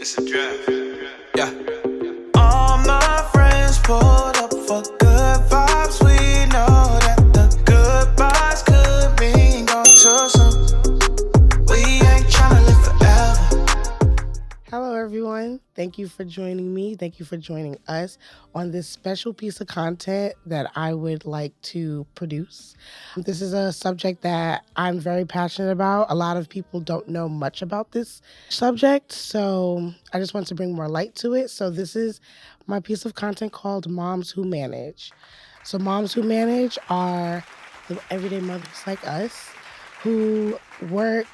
It's a draft. Yeah. All my friends pulled up for good vibes. We know that the good vibes could mean gone too soon. We ain't tryna live forever. Hello, everyone. Thank you for joining me. Thank you for joining us on this special piece of content that I would like to produce. This is a subject that I'm very passionate about. A lot of people don't know much about this subject, so I just want to bring more light to it. So this is my piece of content called Moms Who Manage. So moms who manage are the everyday mothers like us who work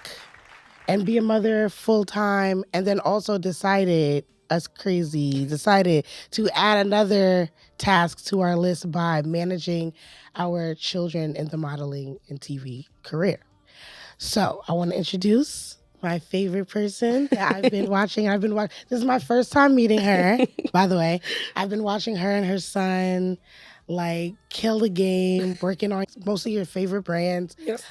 and be a mother full time, and then also decided to add another task to our list by managing our children in the modeling and TV career. So I want to introduce my favorite person that I've been watching. This is my first time meeting her, by the way. I've been watching her and her son kill the game, working on mostly your favorite brands. Yes.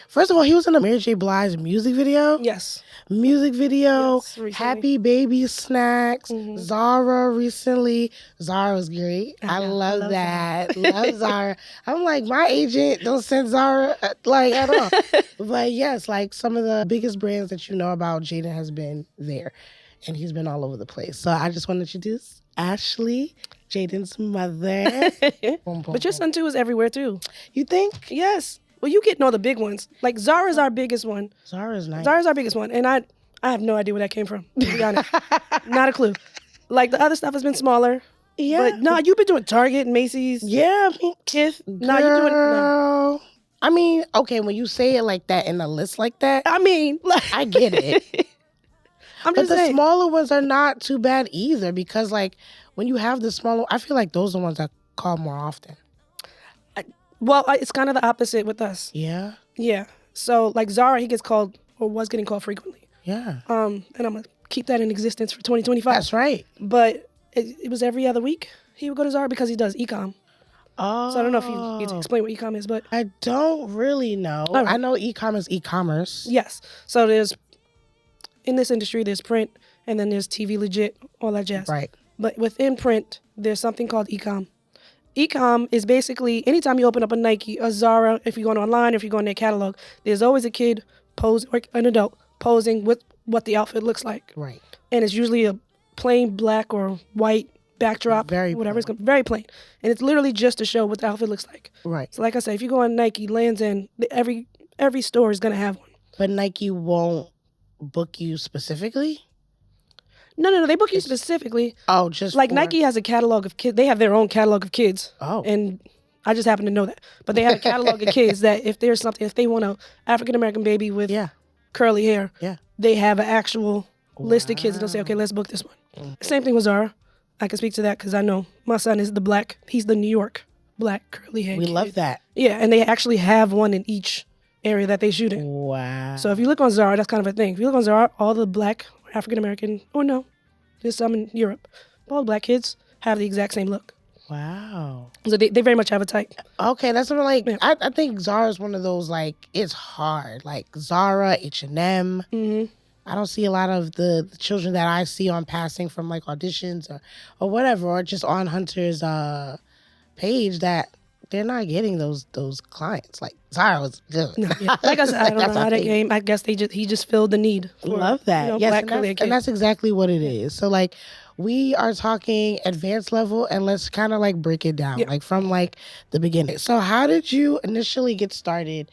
First of all, he was in a Mary J. Blige music video. Yes. Yes, recently. Happy Baby Snacks. Mhm. Zara recently. Zara was great. I love that. Love Zara. I'm like, my agent don't send Zara at all. But yes, some of the biggest brands that you know about, Jaden has been there. And he's been all over the place. So I just want to introduce Ashley, Jaden's mother. Boom, boom, But your son too is everywhere too. You think? Yes. Well, you getting all the big ones. Like Zara's our biggest one. Zara's nice. Zara's our biggest one, and I have no idea where that came from. To be honest, not a clue. Like the other stuff has been smaller. Yeah. But no, you've been doing Target, Macy's, Yeah. I mean, Kith. No, you're doing. No. girl. I mean, okay, when you say it like that in a list like that, I mean, I get it. I'm But just the saying. smaller ones are not too bad either, because when you have the smaller, I feel like those are the ones that call more often. Well, it's kind of the opposite with us. Yeah. Yeah. So like Zara, he gets called or was getting called frequently. Yeah. And I'm gonna keep that in existence for 2025. That's right. But it was every other week he would go to Zara because he does e-com. Oh. So I don't know if you need to explain what e-com is, but I don't really know. right. I know e-com is e-commerce. yes. So there's, in this industry, there's print, and then there's TV legit, all that jazz. Right. But within print, there's something called e-com. E-com is basically anytime you open up a Nike, a Zara, if you're going online, if you go in their catalog, there's always a kid or an adult posing with what the outfit looks like. Right. And it's usually a plain black or white backdrop, Very whatever. plain. It's very plain. And it's literally just to show what the outfit looks like. Right. So like I said, if you go on Nike, Lands' End, every store is going to have one. But Nike won't book you specifically? No, they book you specifically. Oh, just Like for- Nike has a catalog of kids. They have their own catalog of kids. Oh. And I just happen to know that. But they have a catalog of kids that if they want a African-American baby with Yeah. curly hair, Yeah. they have an actual list of kids and they'll say, okay, let's book this one. Same thing with Zara. I can speak to that because I know my son is he's the New York black curly hair We kid. love that. Yeah, and they actually have one in each area that they shoot in. Wow. So if you look on Zara, that's kind of a thing. If you look on Zara, all the black African-American, or no, there's some in Europe, all the black kids have the exact same look. Wow. So they very much have a type. Okay, that's what Yeah. I think Zara's one of those it's hard. Like Zara, H&M. Mm-hmm. I don't see a lot of the children that I see on passing from auditions or whatever, or just on Hunter's page that they're not getting those clients. Like Zara was good. Yeah. Like I said, I don't That's know how my that thing. came. I guess he just filled the need. For, Love that. Yes, black and curly that's, hair and that's exactly what it is. So we are talking advanced level, and let's kind of break it down, Yeah. from the beginning. So how did you initially get started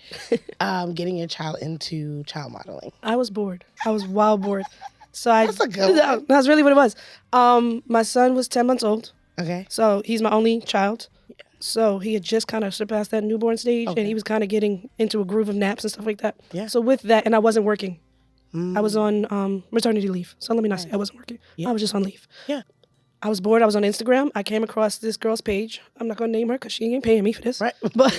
getting your child into child modeling? I was bored. I was wild bored. So That's a good one. That's really what it was. My son was 10 months old, Okay. so he's my only child. So he had just kind of surpassed that newborn stage, Okay. and he was kind of getting into a groove of naps and stuff like that. Yeah. So with that, and I wasn't working. Mm. I was on maternity leave. So let me not say I wasn't working. Yeah. I was just on leave. Yeah. I was bored. I was on Instagram. I came across this girl's page. I'm not going to name her because she ain't paying me for this. Right. But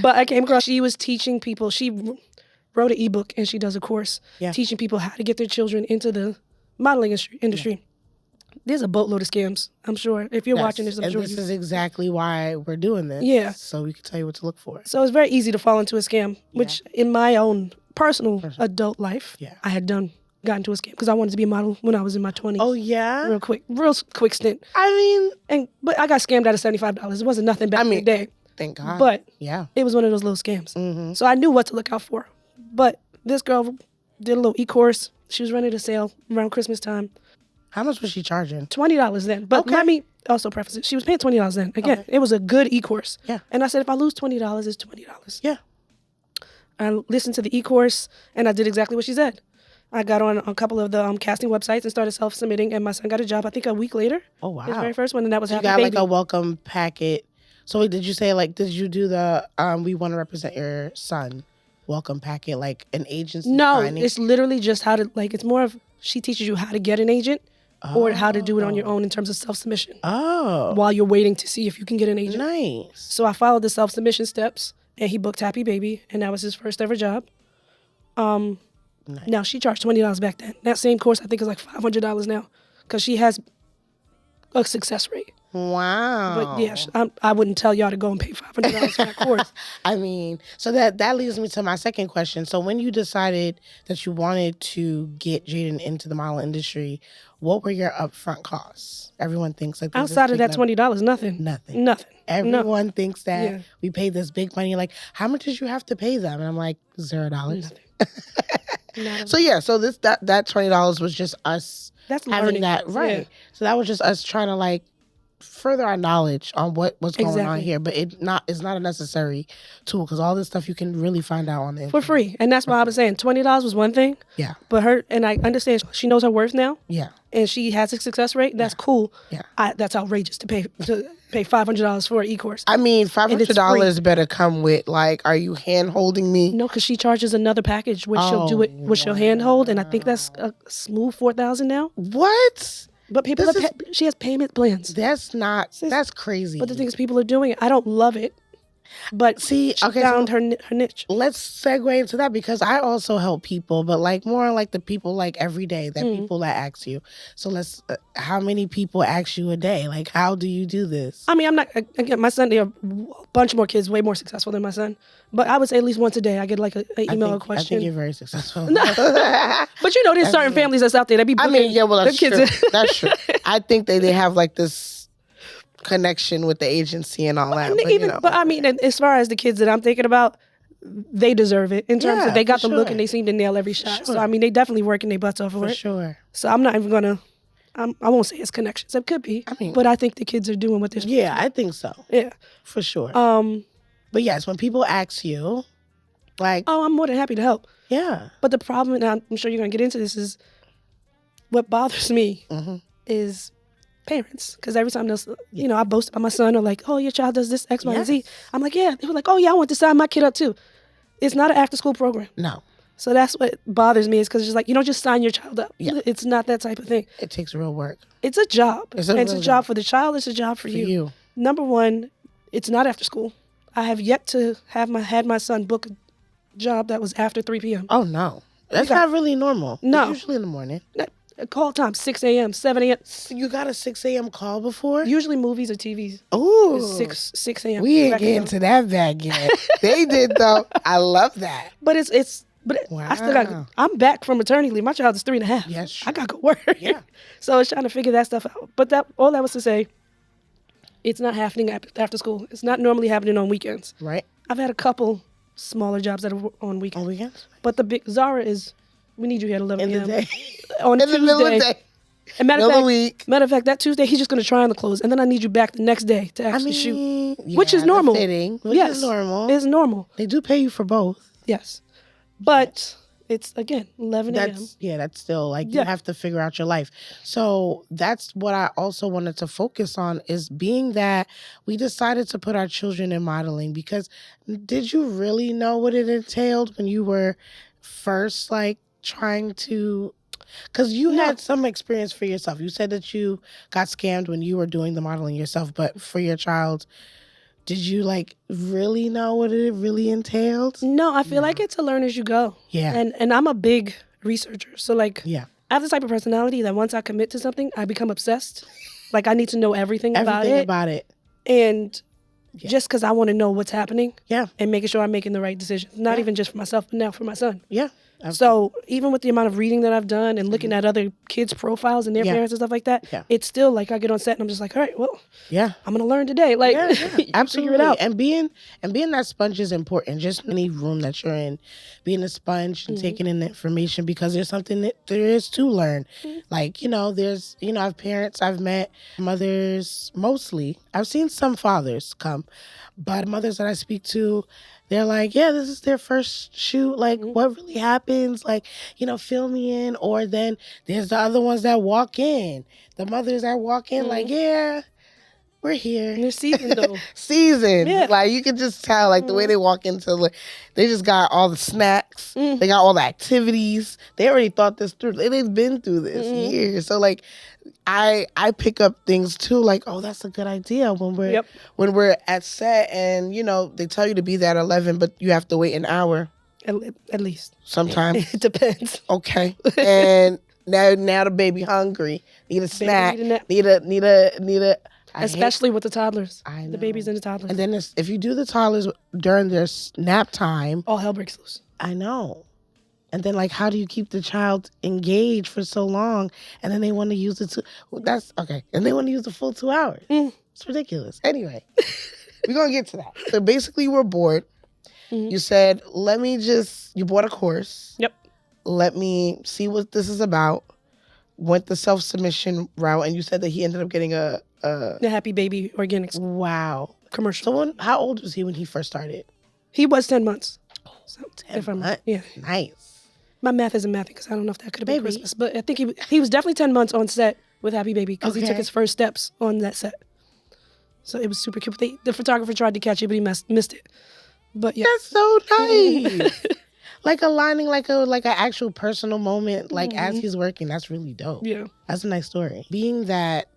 but I came across, she was teaching people. She wrote an ebook and she does a course teaching people how to get their children into the modeling industry. There's a boatload of scams, I'm sure. If you're watching this, I'm and sure. this is exactly why we're doing this. Yeah. So we can tell you what to look for. So it's very easy to fall into a scam, which in my own personal adult life, Yeah. I had done got into a scam because I wanted to be a model when I was in my 20s. Oh, yeah? Real quick stint. I mean, But I got scammed out of $75. It wasn't nothing back in the day. thank God. But yeah, it was one of those little scams. Mm-hmm. So I knew what to look out for. But this girl did a little e-course. She was running a sale around Christmas time. How much was she charging? $20 then. But let me also preface it. She was paying $20 then. Again, it was a good e-course. Yeah. And I said, if I lose $20, it's $20. Yeah. I listened to the e-course, and I did exactly what she said. I got on a couple of the casting websites and started self-submitting, and my son got a job, I think, a week later. Oh, wow. His very first one, and that was You Happy got Baby. like a welcome packet. So wait, did you say like, did you do the we want to represent your son welcome packet, like an agency? No, signing? it's literally just how to, like, it's more of, she teaches you how to get an agent or how to do it on your own in terms of self-submission. Oh. While you're waiting to see if you can get an agent. Nice. So I followed the self-submission steps, and he booked Happy Baby, and that was his first ever job. Nice. Now, she charged $20 back then. That same course, I think, is like $500 now because she has a success rate. Wow. But yeah, I wouldn't tell y'all to go and pay $500 for that course. I mean, so that leads me to my second question. So when you decided that you wanted to get Jaden into the model industry, what were your upfront costs? Everyone thinks like outside of that $20, nothing. Nothing. Everyone thinks that we paid this big money. Like, how much did you have to pay them? And I'm like, $0. So yeah, so that $20 was just us That's having learning. that right. Yeah. So that was just us trying to like further our knowledge on what's going on Exactly. here. But it's not a necessary tool because all this stuff you can really find out on the For internet. free. And that's why I was saying $20 was one thing. Yeah. But I understand she knows her worth now. Yeah. And she has a success rate. That's cool. Yeah. That's outrageous to pay $500 for an e-course. I mean, $500 free. better come with like, are you hand holding me? No, because she charges another package where she'll do it, where she'll handhold, and I think that's a smooth $4,000 now. What? But people, she has payment plans. That's crazy. But the thing is, people are doing it. I don't love it, but See, she okay, found her niche. Let's segue into that because I also help people, but like more like the people like every day that people that ask you. So how many people ask you a day? Like, how do you do this? I mean, I'm not, again, my son, there are a bunch more kids way more successful than my son. But I would say at least once a day, I get like an email or question. I think you're very successful. But you know, there's certain families that's out there that be booking that's their kids. true. That's true. I think they have like this connection with the agency and all that. But I mean, as far as the kids that I'm thinking about, they deserve it in terms of they got the look and they seem to nail every shot. So I mean, they definitely working their butts off for it. For sure. So I'm not even gonna. I won't say it's connections. It could be, but I think the kids are doing what they're supposed to do. I think so. Yeah, for sure. But yes, when people ask you, like, oh, I'm more than happy to help. Yeah. But the problem, and I'm sure you're gonna get into this, is what bothers me is parents. Because every time I boast about my son or like, oh, your child does this X, Y, and Z. I'm like, yeah. They were like, oh yeah, I want to sign my kid up too. It's not an after school program. No. So that's what bothers me is because it's just like, you don't just sign your child up. Yeah. It's not that type of thing. It takes real work. It's a job. It's a job for the child. It's a job for you. Number one, it's not after school. I have yet to have my son book a job that was after 3 p.m. Oh, no. That's not really normal. No. It's usually in the morning. Call time, 6 a.m., 7 a.m. You got a 6 a.m. call before? Usually movies or TVs. Ooh. 6 a.m. We ain't getting to that bag yet. They did, though. I love that. But wow. I still I'm back from maternity leave. My child is 3.5. Yes. I got to go work. Yeah. So it's trying to figure that stuff out. But all that was to say, it's not happening after school. It's not normally happening on weekends. Right. I've had a couple smaller jobs that are on weekends. On weekends? But the big Zara is, we need you here at 11 In a.m. the day. On In the middle of the day. And matter Middle of fact, that Tuesday, he's just going to try on the clothes. And then I need you back the next day to actually shoot. Which is normal. Fitting, which is normal. It's normal. They do pay you for both. Yes. But it's, again, 11 a.m. That's still, like, you have to figure out your life. So that's what I also wanted to focus on is being that we decided to put our children in modeling because did you really know what it entailed when you were first, like, trying to... Because you had some experience for yourself. You said that you got scammed when you were doing the modeling yourself, but for your child... Did you, like, really know what it really entailed? No, I feel like it's a learn as you go. Yeah. And I'm a big researcher. So, like, yeah. I have the type of personality that once I commit to something, I become obsessed. Like, I need to know everything about it. And just because I want to know what's happening. Yeah. And making sure I'm making the right decisions. Not even just for myself, but now for my son. Yeah. So even with the amount of reading that I've done and looking at other kids' profiles and their parents and stuff like that, it's still like I get on set and I'm just like, all right, well, I'm gonna learn today. Like, absolutely. figure it out. And being that sponge is important. Just any room that you're in, being a sponge and taking in the information, because there's something that there is to learn. Like, there's, I've parents, I've met mothers mostly. I've seen some fathers come, but mothers that I speak to, they're like, yeah, this is their first shoot. Like, what really happens? Like, fill me in. Or then there's the other ones that walk in. The mothers that walk in like, yeah, we're here. And they're seasoned, though. Seasoned. Yeah. Like, you can just tell, like, the way they walk into, they just got all the snacks. They got all the activities. They already thought this through. They've been through this years. So, like, I pick up things too, like, oh, that's a good idea when we're at set and they tell you to be there at 11, but you have to wait an hour at least. Sometimes it depends. Okay, and now the baby hungry, need a snack, need a. Especially with the toddlers. I know. The babies and the toddlers. And then if you do the toddlers during their nap time, all hell breaks loose. I know. And then, like, how do you keep the child engaged for so long? And then they want to use that's okay. And they want to use the full 2 hours. It's ridiculous. Anyway, we're going to get to that. So basically, we're bored. You said, you bought a course. Yep. Let me see what this is about. Went the self-submission route. And you said that he ended up getting the Happy Baby Organics. Wow. Commercial. So how old was he when he first started? He was 10 months. So 10 months? Yeah. Nice. My math isn't mathing because I don't know if that could have been Christmas. But I think he was definitely 10 months on set with Happy Baby because he took his first steps on that set. So it was super cute. The photographer tried to catch it, but he missed it. But yeah. That's so nice. Like aligning like an actual personal moment, like as he's working. That's really dope. Yeah. That's a nice story. Being that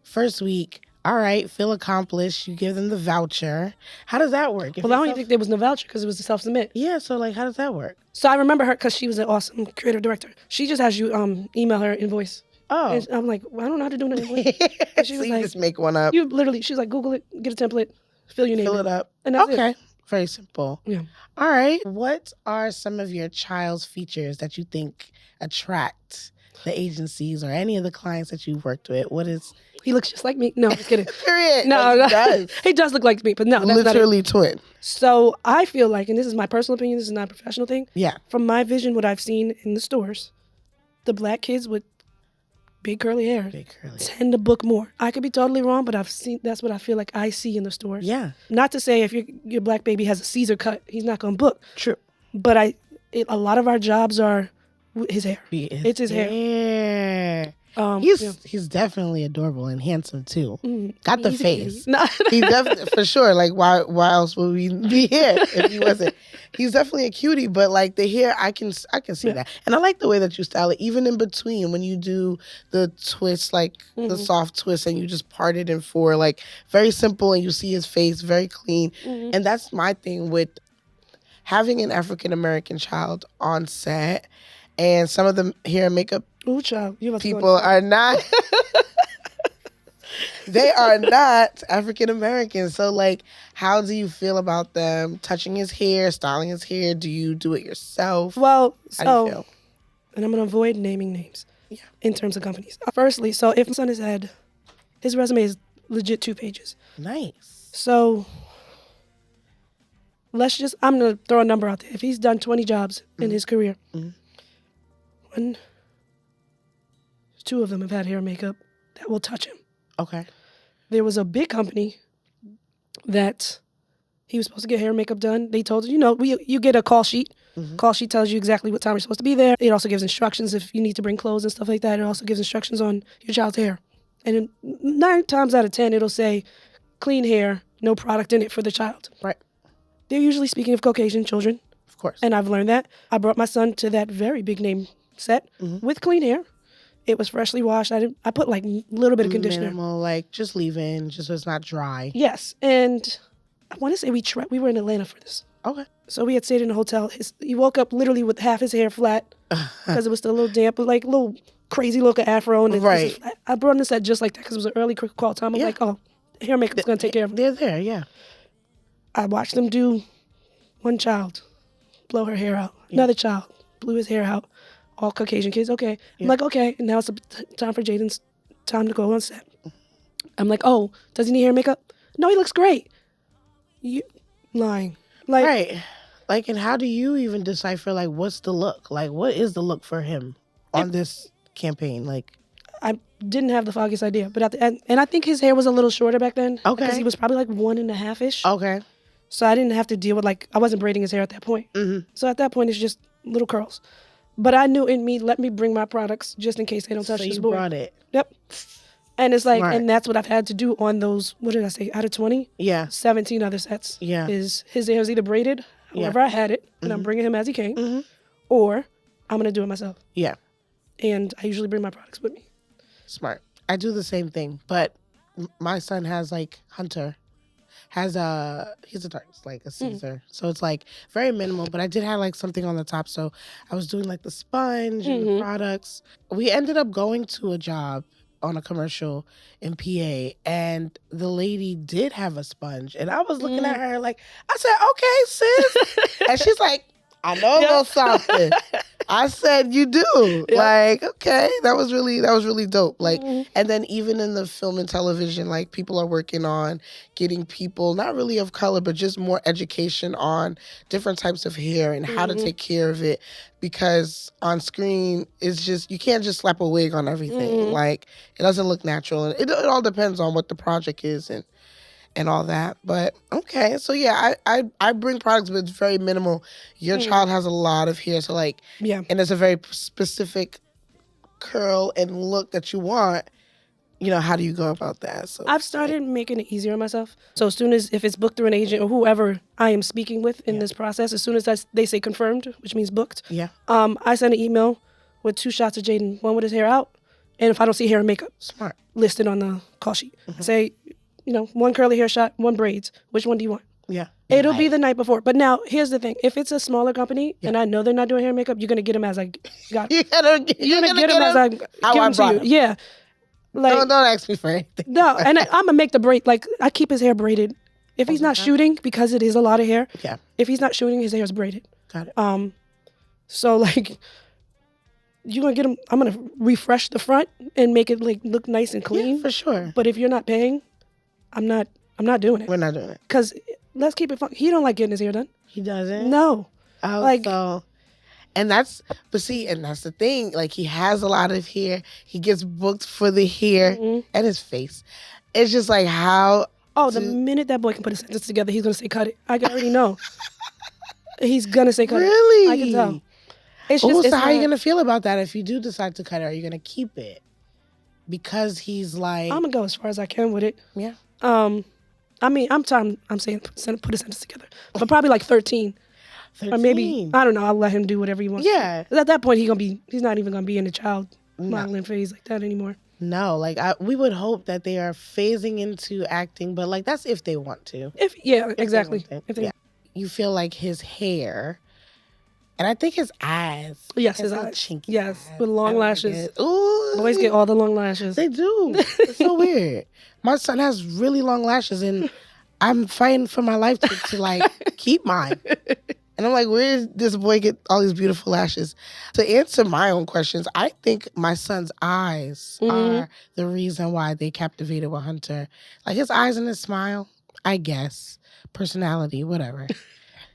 first week, all right, feel accomplished. You give them the voucher. How does that work? Well, I don't even think there was no voucher because it was a self-submit. Yeah, so like, how does that work? So I remember her because she was an awesome creative director. She just has you email her invoice. Oh. And I'm like, well, I don't know how to do an invoice. And she so was you like, just make one up. She's like, Google it, get a template, fill your name Fill it up. And that's it. Very simple. Yeah. All right. What are some of your child's features that you think attract the agencies or any of the clients that you've worked with? He looks just like me. No, just kidding. Period. No, he does. He does look like me, but no, that's literally not it. twin. So I feel like, and this is my personal opinion, this is not a professional thing. Yeah. From my vision, what I've seen in the stores, the black kids with big curly hair tend to book more. I could be totally wrong, but that's what I feel like I see in the stores. Yeah. Not to say if your black baby has a Caesar cut, he's not going to book. True. But a lot of our jobs are his hair. It's his hair. He's definitely adorable and handsome too. Got the face. No. He's definitely for sure. Like why else would we be here if he wasn't? He's definitely a cutie, but like the hair, I can see that, and I like the way that you style it. Even in between when you do the twist, like the soft twist, and you just part it in four, like very simple, and you see his face very clean. And that's my thing with having an African American child on set, and some of the hair and makeup. Ooh, child. People are not. They are not African American. So, like, how do you feel about them touching his hair, styling his hair? Do you do it yourself? Well, how do you feel? And I'm going to avoid naming names in terms of companies. Firstly, so if my son has had, his resume is legit 2 pages. Nice. So, I'm going to throw a number out there. If he's done 20 jobs in his career, 2 of them have had hair and makeup that will touch him. Okay. There was a big company that he was supposed to get hair and makeup done. They told him, you get a call sheet. Call sheet tells you exactly what time you're supposed to be there. It also gives instructions if you need to bring clothes and stuff like that. It also gives instructions on your child's hair. And 9 times out of 10, it'll say clean hair, no product in it for the child. Right. They're usually speaking of Caucasian children. Of course. And I've learned that. I brought my son to that very big name set with clean hair. It was freshly washed. I put like a little bit of conditioner. Minimal, like just leave in, just so it's not dry. Yes, and I want to say we were in Atlanta for this. Okay. So we had stayed in a hotel. He woke up literally with half his hair flat because it was still a little damp, but like a little crazy look of afro. And right. I brought him to set just like that because it was an early call time. I'm like, oh, hair and makeup's going to take care of him. They're there, yeah. I watched them do one child blow her hair out, another child blew his hair out, all Caucasian kids. Okay. Yeah. I'm like, okay. And now it's time for Jaden's time to go on set. I'm like, oh, does he need hair and makeup? No, he looks great. You lying. Like, right. Like, and how do you even decipher, like, what's the look? Like, what is the look for him on this campaign? Like, I didn't have the foggiest idea, but at the end, and I think his hair was a little shorter back then. Okay. Because he was probably like 1.5-ish. okay. So I didn't have to deal with, like, I wasn't braiding his hair at that point. Mm-hmm. So at that point, it's just little curls. But I knew in me, let me bring my products just in case they don't touch So this you board. brought it. Yep. And it's like, Smart. and that's what I've had to do on those, what did I say, out of 20? Yeah. 17 other sets. Yeah. Is his hair is either braided, Yeah. however I had it, and I'm bringing him as he came, Mm-hmm. or I'm going to do it myself. Yeah. And I usually bring my products with me. Smart. I do the same thing, but my son has, like, Hunter has he's a dark, like a Caesar. So it's like very minimal, but I did have like something on the top. So I was doing like the sponge and the products. We ended up going to a job on a commercial in PA, and the lady did have a sponge, and I was looking at her like, I said, okay, sis. And she's like, I know a little something. I said, you do. Like, okay, that was really dope. Like, and then even in the film and television, like, people are working on getting people, not really of color, but just more education on different types of hair and how to take care of it. Because on screen, it's just, you can't just slap a wig on everything. Like, it doesn't look natural. And it all depends on what the project is and all that. But okay, so yeah, I bring products, but it's very minimal. Your child has a lot of hair, so like, Yeah. and it's a very specific curl and look that you want. You know, how do you go about that? So I've started making it easier on myself. So as soon as, if it's booked through an agent or whoever I am speaking with in this process, as soon as they say confirmed, which means booked, yeah, I send an email with 2 shots of Jaden, one with his hair out, and if I don't see hair and makeup smart. listed on the call sheet, say, 1 curly hair shot, 1 braids. Which one do you want? Yeah, It'll be the night before. But now, here's the thing. If it's a smaller company and I know they're not doing hair and makeup, you're going to get them as I got. you're gonna get them as I give them to you. Yeah. Like, don't ask me for anything. no, and I'm going to make the braid. Like, I keep his hair braided. If he's not shooting, because it is a lot of hair. Yeah, If he's not shooting, his hair is braided. got it. So, like, you're going to get him. I'm going to refresh the front and make it, like, look nice and clean. Yeah, for sure. But if you're not paying, I'm not doing it. We're not doing it. Because let's keep it fun. He don't like getting his hair done. He doesn't. No. Oh, Like- so, and that's the thing. Like, he has a lot of hair. He gets booked for the hair and his face. It's just like how. Oh, the minute that boy can put a sentence together, he's gonna say cut it. I already know. He's gonna say cut Really? it. I can tell. It's Oh, just. so how are you not- gonna feel about that if you do decide to cut it? Are you gonna keep it? Because he's like, I'm gonna go as far as I can with it. yeah. I mean, I'm saying put a sentence together, but probably like 13. 13. Or maybe, I don't know, I'll let him do whatever he wants. Yeah. 'Cause at that point, he's not even gonna be in the child modeling phase like that anymore. No, like we would hope that they are phasing into acting, but like that's if they want to. Exactly. If they want If to. they- Yeah. You feel like his hair, and I think his eyes. Yes, his little eyes. chinky Yes, eyes. with long I like lashes. it. Ooh, Boys get all the long lashes. They do. It's so weird. My son has really long lashes, and I'm fighting for my life to like keep mine. And I'm like, where does this boy get all these beautiful lashes? To answer my own questions, I think my son's eyes are the reason why they captivated with Hunter. Like his eyes and his smile, I guess. Personality, whatever.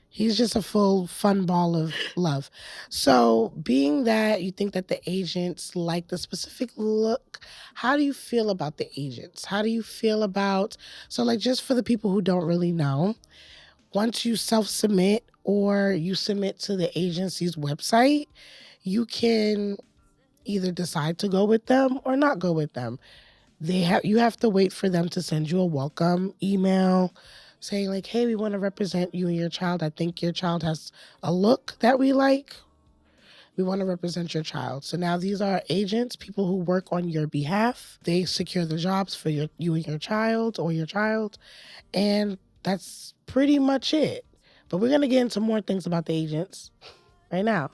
He's just a full fun ball of love. So being that you think that the agents like the specific look, how do you feel about the agents? How do you feel about, so like just for the people who don't really know, once you self-submit or you submit to the agency's website, you can either decide to go with them or not go with them. You have to wait for them to send you a welcome email saying like, hey, we want to represent you and your child. I think your child has a look that we like. We want to represent your child. So now these are agents, people who work on your behalf. They secure the jobs for you and your child or your child. And that's pretty much it. But we're going to get into more things about the agents right now.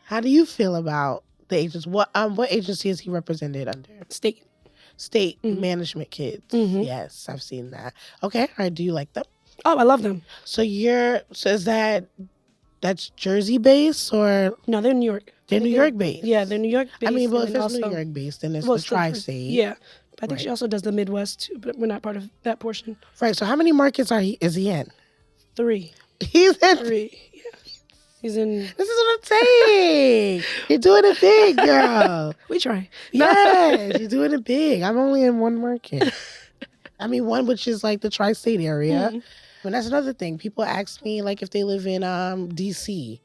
How do you feel about the agents? What agency is he represented under? State management kids. Yes, I've seen that. Okay, all right. Do you like them? Oh, I love them. So is that that's Jersey based or No, they're in New York. they're New York based? Yeah, they're New York based. I mean, well, if and it's New also- York based, then it's well, the it's the first- tri-state. Yeah, but I think Right. she also does the Midwest too, but we're not part of that portion. Right. So how many markets is he in? 3. He's in. 3. Yeah, he's in. This is what I'm saying. You're doing it big, girl. We try. Yes, you're doing it big. I'm only in one market. I mean, one which is like the tri-state area. Mhm. And that's another thing. People ask me like if they live in DC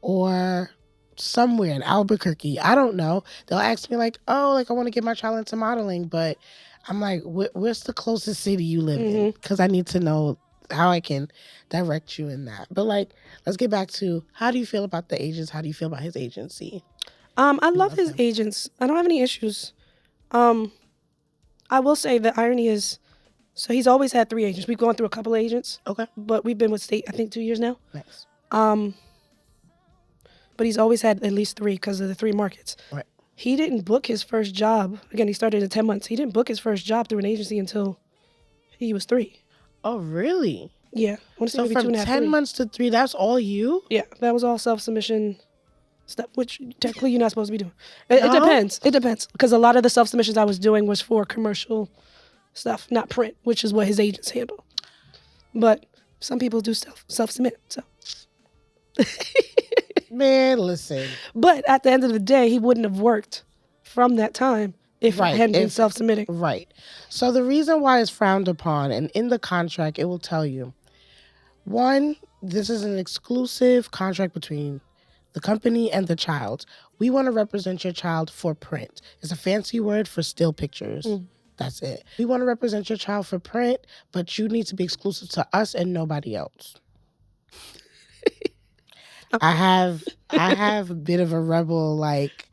or somewhere in Albuquerque. I don't know. They'll ask me like, oh, like I want to get my child into modeling, but I'm like, where's the closest city you live in? Because I need to know how I can direct you in that. But like, let's get back to how do you feel about the agents? How do you feel about his agency? I love his agents. I don't have any issues. I will say the irony is, so he's always had 3 agents. We've gone through a couple of agents, Okay. but we've been with State, I think, 2 years now. Nice. But he's always had at least 3 because of the 3 markets. Right. He didn't book his first job. Again, he started in 10 months. He didn't book his first job through an agency until he was 3. Oh, really? Yeah. I want to say So maybe from 2.5, 10 3. months to 3, that's all you? Yeah, that was all self-submission stuff, which technically you're not supposed to be doing. It No? depends. It depends. Because a lot of the self-submissions I was doing was for commercial stuff, not print, which is what his agents handle. But some people do self-submit, so. Man, listen. But at the end of the day, he wouldn't have worked from that time if Right, I hadn't been if- self-submitting. Right. So the reason why it's frowned upon, and in the contract, it will tell you, 1, this is an exclusive contract between the company and the child. We want to represent your child for print. It's a fancy word for still pictures. That's it. We want to represent your child for print, but you need to be exclusive to us and nobody else. I have a bit of a rebel like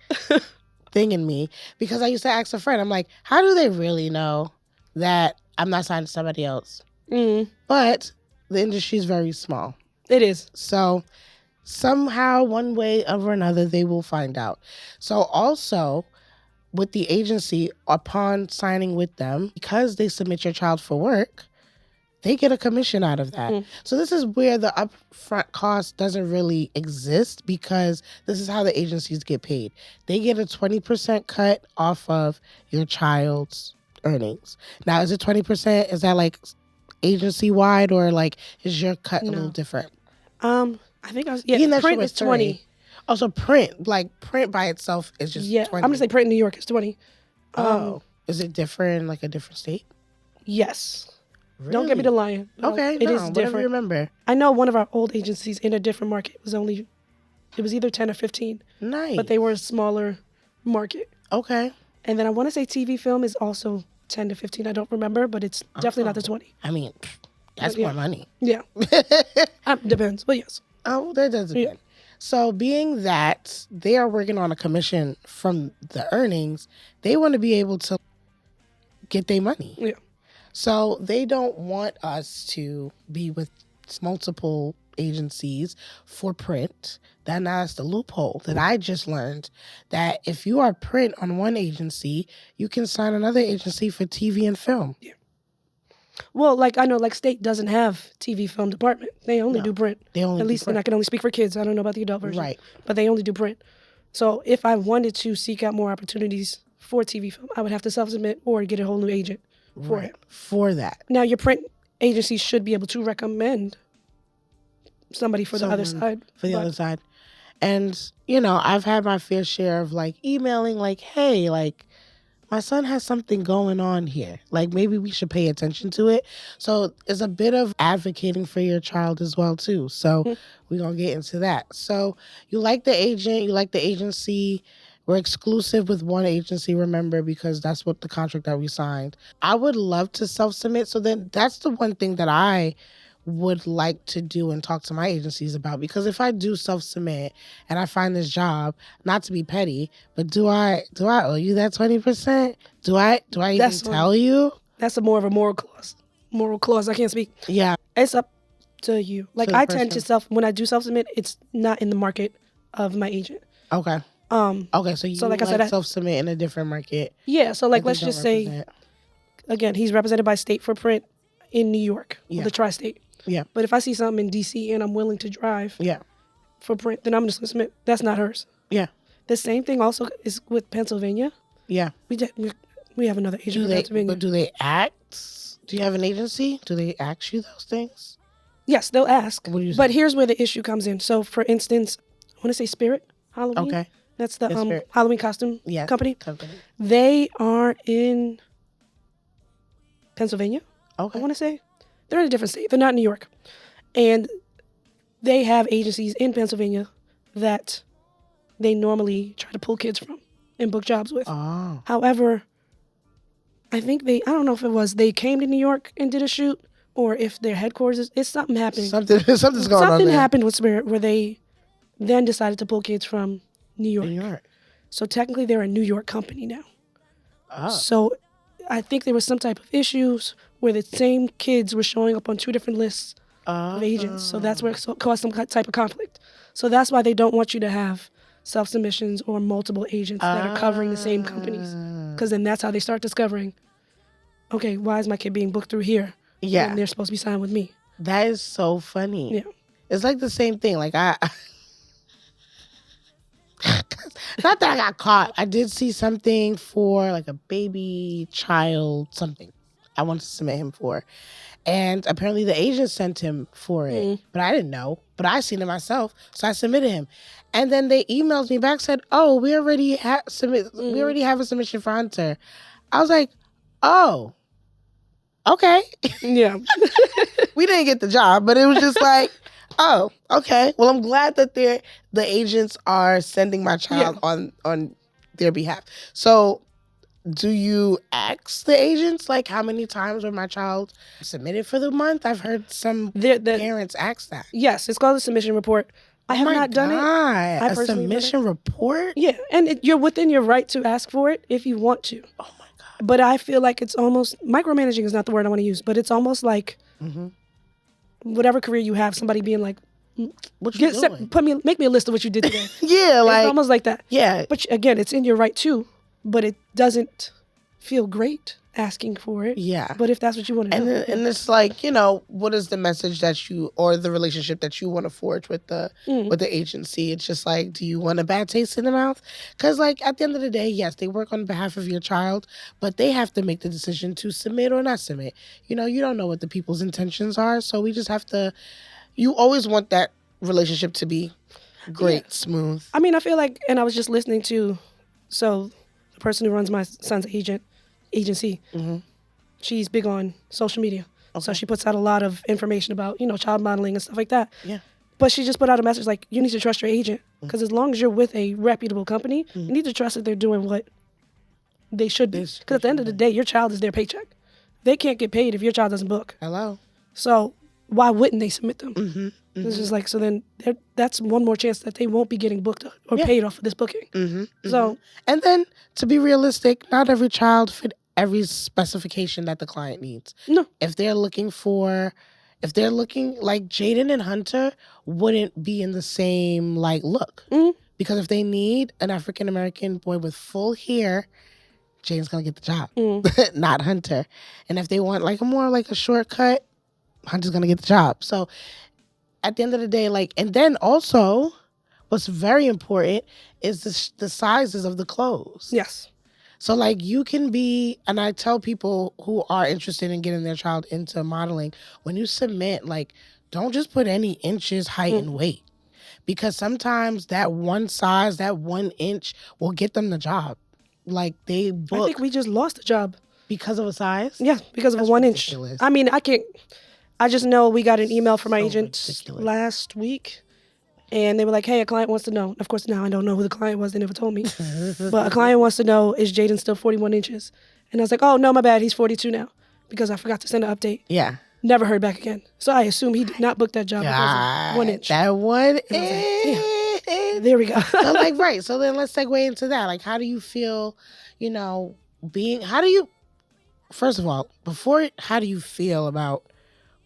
thing in me because I used to ask a friend, I'm like, how do they really know that I'm not signed to somebody else? But the industry is very small. It is. So somehow, one way or another, they will find out. So also with the agency, upon signing with them, because they submit your child for work, they get a commission out of that. So this is where the upfront cost doesn't really exist because this is how the agencies get paid. They get a 20% cut off of your child's earnings. Now, is it 20%? Is that like agency wide or like is your cut a little different? I think I was, Even that shit print was is 20. Also, print by itself is just Yeah, 20. I'm gonna say print in New York is 20. Is it different in like a different state? Yes. Don't get me to Really? lying. No, Okay, it is whatever you different. remember. I know one of our old agencies in a different market it was either 10 or 15, Nice. but they were a smaller market. Okay. And then I want to say TV film is also 10 to 15. I don't remember, but it's definitely not the 20. I mean, that's Yeah. more money. Yeah. Depends, but yes. Oh, that does depend. So being that they are working on a commission from the earnings, they want to be able to get their money. Yeah. So they don't want us to be with multiple agencies for print. That's the loophole that I just learned, that if you are print on one agency, you can sign another agency for TV and film. Well, like I know, like State doesn't have TV film department. They only do print. They only At do least, and print. I can only speak for kids. I don't know about the adult version. Right. But they only do print. So if I wanted to seek out more opportunities for TV film, I would have to self-submit or get a whole new agent for it. For that. Now, your print agency should be able to recommend somebody for the other Someone side. For the but- other side. And, you know, I've had my fair share of like emailing like, hey, like my son has something going on here. Like maybe we should pay attention to it. So it's a bit of advocating for your child as well too. So we're going to get into that. So you like the agent, you like the agency. We're exclusive with one agency, remember, because that's what the contract that we signed. I would love to self-submit. So then that's the one thing that I would like to do and talk to my agencies about, because if I do self-submit and I find this job, not to be petty, but do I owe you that 20%? Do I even That's tell you? That's more of a moral clause. Moral clause. I can't speak. Yeah. It's up to you. Like the I tend to person. when I do self-submit, it's not in the market of my agent. Okay. Okay. So you like I said, self-submit in a different market. Yeah. So like that they let's don't just say, represent. again, he's represented by State for print in New York, Yeah. the tri-state. Yeah. But if I see something in DC and I'm willing to drive, Yeah. for print, then I'm just going to submit. That's not hers. Yeah. The same thing also is with Pennsylvania. Yeah. We have another agent in Pennsylvania. But do they act? Do you have an agency? Do they ask you those things? Yes, they'll ask. What do you say? But here's where the issue comes in. So, for instance, I want to say Spirit Halloween. Okay. That's the Spirit. Halloween costume company. Company. They are in Pennsylvania. Okay. I want to say. They're in a different state. They're not in New York. And they have agencies in Pennsylvania that they normally try to pull kids from and book jobs with. Oh. However, I think I don't know if it was they came to New York and did a shoot or if their headquarters, it's something happening. Something's going on there. Something happened with Spirit where they then decided to pull kids from New York. New York. So technically they're a New York company now. Oh. So I think there was some type of issues where the same kids were showing up on two different lists of agents. So that's where it caused some type of conflict. So that's why they don't want you to have self-submissions or multiple agents that are covering the same companies. Because then that's how they start discovering, okay, why is my kid being booked through here? Yeah. And they're supposed to be signed with me. That is so funny. Yeah. It's like the same thing. Like not that I got caught. I did see something for like a baby child, something I wanted to submit him for. And apparently the agent sent him for it, but I didn't know. But I seen it myself, so I submitted him. And then they emailed me back, said, "Oh, we already have a submission for Hunter." I was like, "Oh, okay." Yeah. We didn't get the job, but it was just like, "Oh, okay. Well, I'm glad that the agents are sending my child on their behalf." So, do you ask the agents, like, how many times were my child submitted for the month? I've heard some parents ask that. Yes, it's called a submission report. I have not done it. I A submission report? Yeah, and you're within your right to ask for it if you want to. Oh, my God. But I feel like it's almost, micromanaging is not the word I want to use, but it's almost like whatever career you have, somebody being like, What you doing? make me a list of what you did today. Yeah, like. It's almost like that. Yeah. But again, it's in your right too. But it doesn't feel great asking for it. Yeah. But if that's what you want to do. And it's like, what is the message that you, or the relationship that you want to forge with the agency? It's just like, do you want a bad taste in the mouth? Because, like, at the end of the day, yes, they work on behalf of your child, but they have to make the decision to submit or not submit. You don't know what the people's intentions are, so we just have to, you always want that relationship to be great, smooth. I mean, I feel like, and I was just listening to, the person who runs my son's agency, she's big on social media. Okay. So she puts out a lot of information about, child modeling and stuff like that. Yeah. But she just put out a message like, you need to trust your agent. Because as long as you're with a reputable company, you need to trust that they're doing what they should be. Because at the end of the day, your child is their paycheck. They can't get paid if your child doesn't book. Hello. So why wouldn't they submit them? It's just like, so then that's one more chance that they won't be getting booked or paid off of this booking. So, and then to be realistic, not every child fit every specification that the client needs. No. If they're looking like Jaden and Hunter wouldn't be in the same look. Because if they need an African American boy with full hair, Jaden's gonna get the job, not Hunter. And if they want a shortcut, Hunter's gonna get the job. So at the end of the day, and then also, what's very important is the sizes of the clothes. yes. So, you can be, and I tell people who are interested in getting their child into modeling, when you submit, don't just put any inches, height, and weight. Because sometimes that one size, that 1 inch will get them the job. They book. I think we just lost a job. Because of a size? Yeah, because of a 1 inch. Ridiculous. I mean, I just know we got an email from my agent last week, and they were like, hey, a client wants to know. Of course, now I don't know who the client was. They never told me. But a client wants to know, is Jaden still 41 inches? And I was like, oh, no, my bad. He's 42 now because I forgot to send an update. Yeah. Never heard back again. So I assume he did not book that job because of 1 inch. That 1 inch. There we go. So, right. So then let's segue into that. How do you feel, first of all, how do you feel about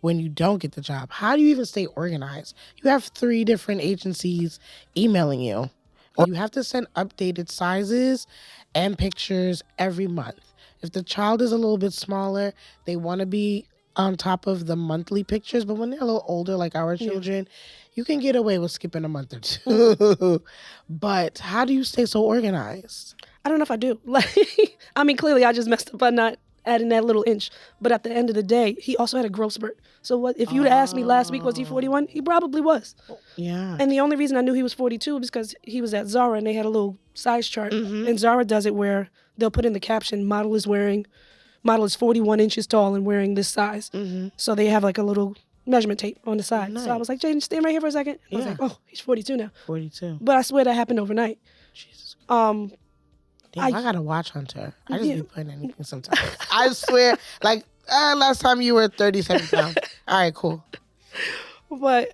when you don't get the job? How do you even stay organized? You have 3 different agencies emailing you. Or you have to send updated sizes and pictures every month. If the child is a little bit smaller, they want to be on top of the monthly pictures, but when they're a little older, like our children, you can get away with skipping a month or two. But how do you stay so organized? I don't know if I do. Like, I mean, clearly I just messed up by not adding that little inch. But at the end of the day, he also had a growth spurt. So what if you'd asked me last week, was he 41? He probably was. Yeah. And the only reason I knew he was 42 was because he was at Zara and they had a little size chart. And Zara does it where they'll put in the caption, model is 41 inches tall and wearing this size. So they have like a little measurement tape on the side. Nice. So I was like, Jaden, stand right here for a second. I was like, oh, he's 42 now. 42. But I swear that happened overnight. Jesus. I Damn, I gotta watch Hunter. I just be putting anything sometimes. I swear, like last time you were 37 pounds. All right, cool. But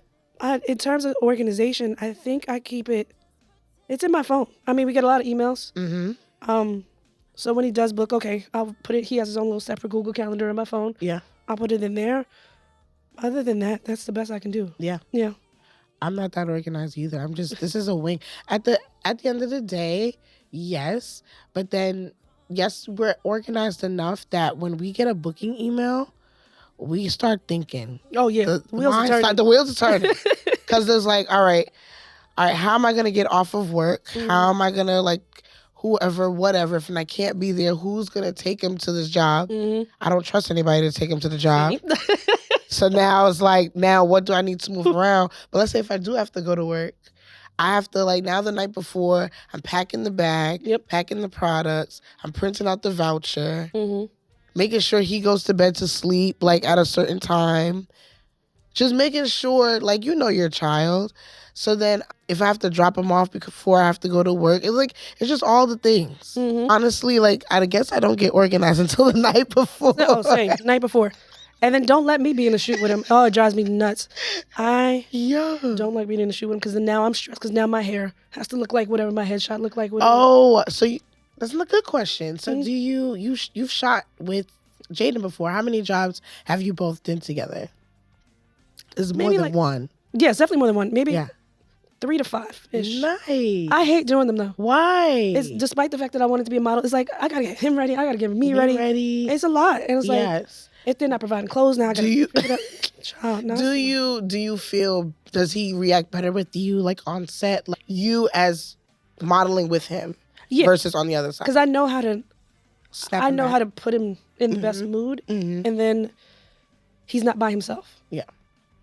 in terms of organization, I think I keep it's in my phone. I mean, we get a lot of emails. So when he does book, okay, I'll put it, he has his own little separate Google Calendar on my phone. Yeah. I'll put it in there. Other than that, that's the best I can do. Yeah. Yeah. I'm not that organized either. I'm just, this is a wing. At the end of the day, yes. But then, yes, we're organized enough that when we get a booking email, we start thinking. Oh, yeah. The wheels are turning. The wheels are turning. Because there's like, all right, how am I going to get off of work? How am I going to, like, whoever, whatever, if I can't be there, who's going to take him to this job? I don't trust anybody to take him to the job. So now it's like, now what do I need to move around? But let's say if I do have to go to work, I have to, like, now the night before, I'm packing the bag, packing the products, I'm printing out the voucher, making sure he goes to bed to sleep, like, at a certain time. Just making sure, like, you know your child. So then if I have to drop him off before I have to go to work, it's just all the things. Honestly, like, I guess I don't get organized until the night before. No, same. Night before. And then don't let me be in the shoot with him. Oh, it drives me nuts. I don't like being in the shoot with him because then now I'm stressed because now my hair has to look like whatever my headshot looked like. Oh, so that's a good question. So do you've shot with Jaden before. How many jobs have you both done together? Is more than one? Yeah, it's definitely more than one. Maybe 3 to 5-ish. Nice. I hate doing them though. Why? It's despite the fact that I wanted to be a model. It's like I gotta get him ready. I gotta get me ready. It's a lot, and it's like if they're not providing clothes now, I gotta pick it up. Child, no. Do you feel? Does he react better with you, like on set, like you as modeling with him, versus on the other side? Because I know how to. I know how to put him in the best mood, and then he's not by himself. Yeah.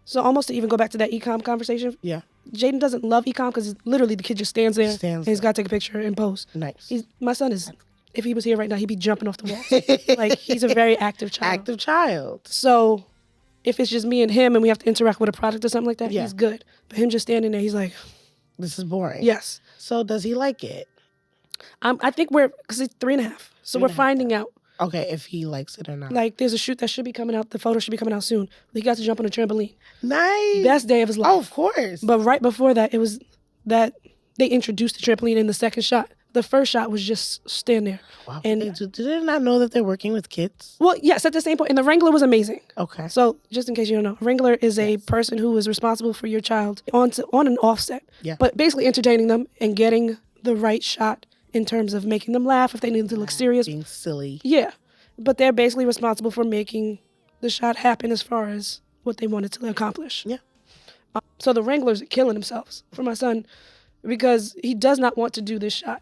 So almost to even go back to that e-com conversation. Yeah. Jaden doesn't love e-com because literally the kid just stands there and he's got to take a picture and pose. Nice. My son is, if he was here right now, he'd be jumping off the walls. Like, he's a very active child. So if it's just me and him and we have to interact with a product or something like that, he's good. But him just standing there, he's like, this is boring. Yes. So does he like it? I think because he's 3.5. So we're finding out. Okay, if he likes it or not. Like, there's a shoot that should be coming out. The photo should be coming out soon. He got to jump on a trampoline. Nice. Best day of his life. Oh, of course. But right before that, it was that they introduced the trampoline in the second shot. The first shot was just stand there. Wow. And do they not know that they're working with kids? Well, yes, at the same point. And the Wrangler was amazing. Okay. So just in case you don't know, a Wrangler is a person who is responsible for your child on an offset. Yeah. But basically entertaining them and getting the right shot in terms of making them laugh if they need to look serious. Being silly. Yeah. But they're basically responsible for making the shot happen as far as what they wanted to accomplish. Yeah. So the Wranglers are killing themselves for my son because he does not want to do this shot.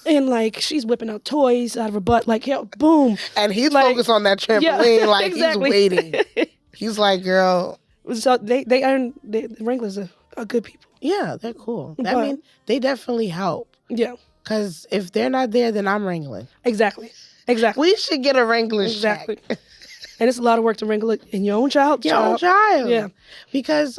And, like, she's whipping out toys out of her butt, like, yo, boom. And he's focused on that trampoline, like, exactly. He's waiting. He's like, girl. So the Wranglers are good people. Yeah, they're cool. I mean, they definitely help. Yeah. Because if they're not there, then I'm wrangling. Exactly. We should get a wrangling exactly. And it's a lot of work to wrangle it in your own child. Your own child. Yeah.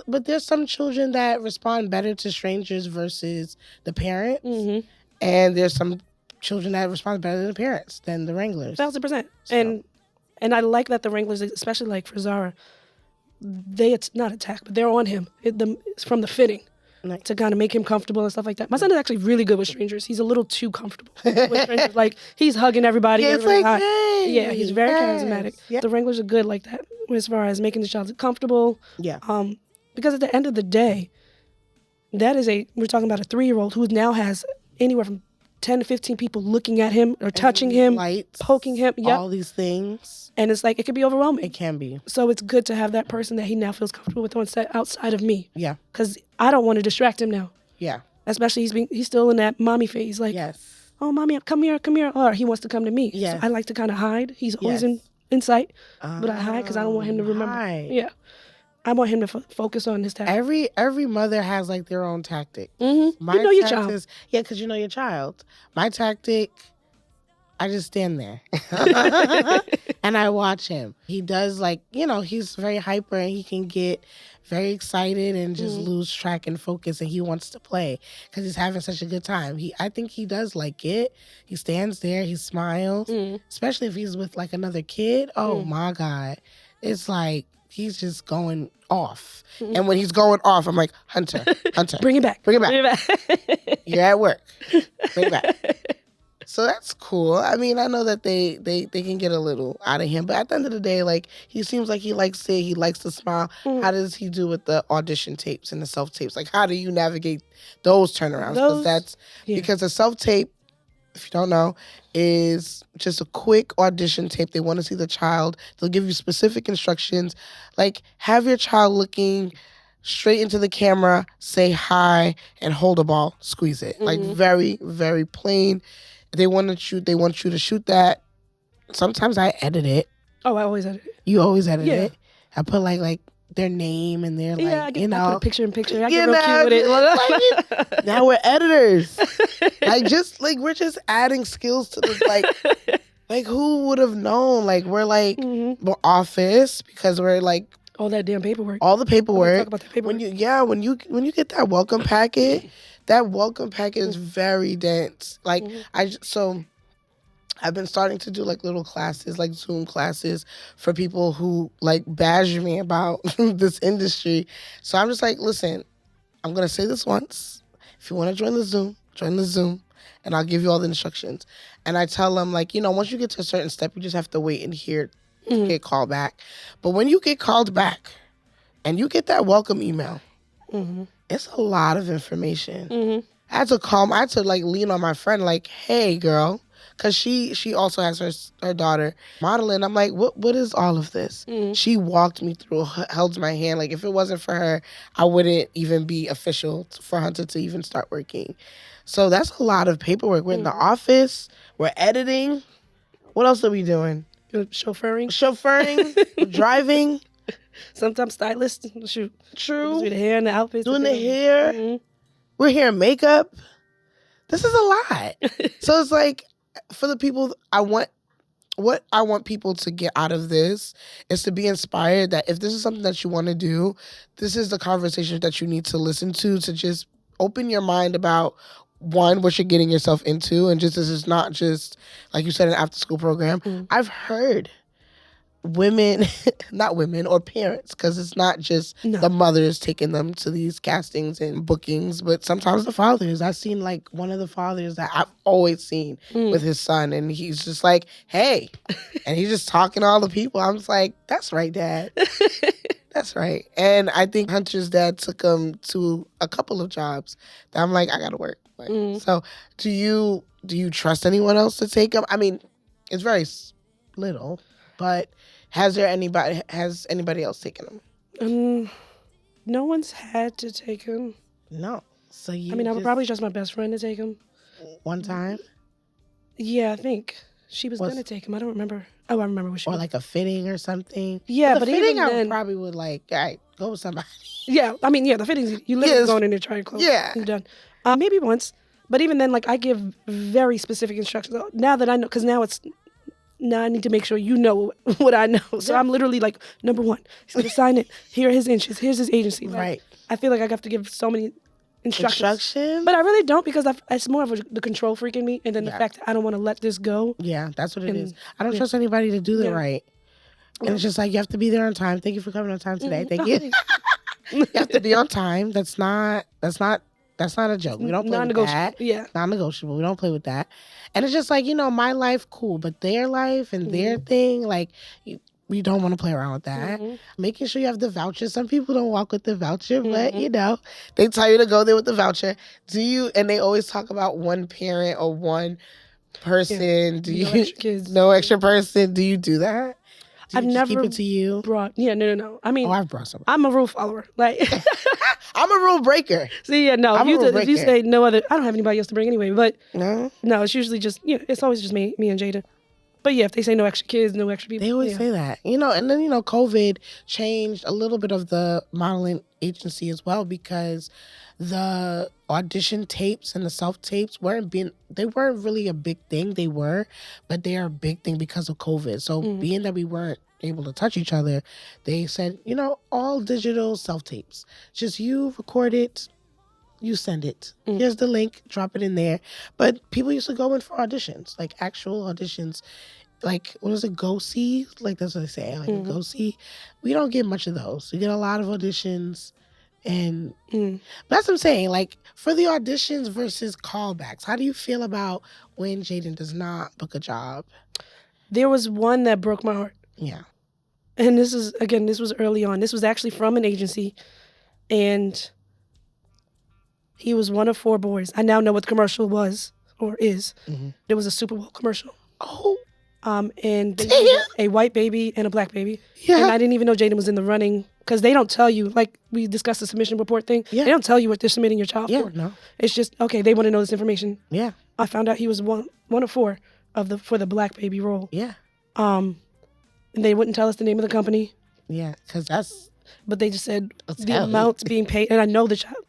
But there's some children that respond better to strangers versus the parents. Mm-hmm. And there's some children that respond better to the parents than the Wranglers. 1,000%. So. And I like that the Wranglers, especially like for Zara, they not attack, but they're on him. It's from the fitting. Nice. To kind of make him comfortable and stuff like that. My son is actually really good with strangers. He's a little too comfortable with strangers. Like, he's hugging everybody. Yeah, it's like, hey, yeah, he's very charismatic. Yeah. The Wranglers are good like that as far as making the child comfortable. Yeah. Because at the end of the day, we're talking about a 3-year-old who now has anywhere from 10 to 15 people looking at him or touching him, lights, poking him. Yep. all these things. And it's like, it can be overwhelming. It can be. So it's good to have that person that he now feels comfortable with on set outside of me. Yeah. Because I don't want to distract him now. Yeah. Especially he's still in that mommy phase. Like, Yes. oh, mommy, come here. Or he wants to come to me. Yes. So I like to kind of hide. He's always Yes. in sight, but I hide because I don't want him to remember. Hide. Yeah. I want him to focus on his task. Every mother has like their own tactic. Mm-hmm. You know your child. Yeah, because you know your child. My tactic, I just stand there and I watch him. He does like, he's very hyper and he can get very excited and just lose track and focus, and he wants to play because he's having such a good time. I think he does like it. He stands there, he smiles, especially if he's with like another kid. Oh my God. It's like he's just going off. And when he's going off, I'm like, Hunter, Bring it back. Bring it back. You're at work. Bring it back. So that's cool. I mean, I know that they can get a little out of him, but at the end of the day, like, he seems like he likes it. He likes to smile. How does he do with the audition tapes and the self tapes? Like, how do you navigate those turnarounds? Because a self tape, if you don't know, is just a quick audition tape. They want to see the child. They'll give you specific instructions, like have your child looking straight into the camera, say hi, and hold a ball, squeeze it. Like very, very plain. They want you to shoot that. Sometimes I edit it. Oh, I always edit it. You always edit it? I put like their name and their I put a picture in picture. I get real know, cute with it. Now we're editors. We're just adding skills to this. Like who would have known? Like we're like we're office because we're like all that damn paperwork. All the paperwork. Talk about the paperwork. When you get that welcome packet, is very dense. Like I've been starting to do like little classes, like Zoom classes for people who like badger me about this industry. So I'm just like, listen, I'm going to say this once. If you want to join the Zoom, and I'll give you all the instructions. And I tell them like, once you get to a certain step, you just have to wait and hear get called back. But when you get called back and you get that welcome email, it's a lot of information. I had to like lean on my friend like, hey girl, because she also has her daughter modeling. I'm like, what is all of this? She walked me through, held my hand. Like if it wasn't for her, I wouldn't even be official for Hunter to even start working. So that's a lot of paperwork. We're in the office, we're editing. What else are we doing? Chauffeuring, driving. Sometimes stylists. Shoot. True. Do the hair and the outfits. Doing the hair. We're here in makeup. This is a lot. So it's like, for the people, what I want people to get out of this is to be inspired that if this is something that you want to do, this is the conversation that you need to listen to just open your mind about, one, what you're getting yourself into. And just this is not just, like you said, an after-school program. I've heard women, not women, or parents, because it's not just the mothers taking them to these castings and bookings, but sometimes the fathers. I've seen like one of the fathers that I've always seen with his son, and he's just like, hey, and he's just talking to all the people. I'm just like, that's right, Dad. That's right. And I think Hunter's dad took him to a couple of jobs that I'm like, I gotta work. Like, so do you trust anyone else to take him? I mean, it's very little, but has anybody else taken him? No one's had to take him. No. So I would probably trust my best friend to take him. One time? Yeah, I think. She was going to take him. I don't remember. Oh, I remember what she was. Or like a fitting or something. Yeah, but fitting I probably would like, all right, go with somebody. Yeah, the fittings, you literally going in there trying clothes. Yeah. You're done. Maybe once. But even then, like, I give very specific instructions. Now that I know, because now I need to make sure you know what I know. So I'm literally like, number one, he's going to sign it. Here are his inches. Here's his agency. Like, right. I feel like I have to give so many instructions. But I really don't, because it's more of the control freak in me. And then the fact that I don't want to let this go. Yeah, that's what it is. I don't trust anybody to do it right. And it's just like, you have to be there on time. Thank you for coming on time today. Thank you. You have to be on time. That's not a joke. We don't play with that. Yeah. Non-negotiable. We don't play with that. And it's just like, my life, cool. But their life and their thing, like, We don't want to play around with that. Making sure you have the voucher. Some people don't walk with the voucher, but you know, they tell you to go there with the voucher. Do you? And they always talk about one parent or one person. Do you? No extra kids. No extra person. Do you do that? Do you I've just never keep it to you. No. I mean, I've brought some. I'm a rule follower. Like, I'm a rule breaker. see, no. If you say no other, I don't have anybody else to bring anyway. But no, it's usually just it's always just me and Jada. But yeah, if they say no extra kids, no extra people, they always say that, and then COVID changed a little bit of the modeling agency as well, because the audition tapes and the self tapes weren't really a big thing. They were, but they are a big thing because of COVID. So being that we weren't able to touch each other, they said, all digital self tapes, just you record it, you send it. Here's the link, drop it in there. But people used to go in for auditions, like actual auditions. Like, what is it, go see? Like, that's what they say, like a go see. We don't get much of those. We get a lot of auditions. And that's what I'm saying. Like, for the auditions versus callbacks, how do you feel about when Jaden does not book a job? There was one that broke my heart. Yeah. And this was early on. This was actually from an agency. And he was one of 4 boys. I now know what the commercial was or is. It was a Super Bowl commercial. Oh. And they used a white baby and a black baby. Yeah. And I didn't even know Jaden was in the running, because they don't tell you, like we discussed the submission report thing. Yeah. They don't tell you what they're submitting your child for. No. It's just, okay, they want to know this information. Yeah. I found out he was one of 4 for the black baby role. Yeah. And they wouldn't tell us the name of the company. Yeah, because but they just said the amounts being paid, and I know the child.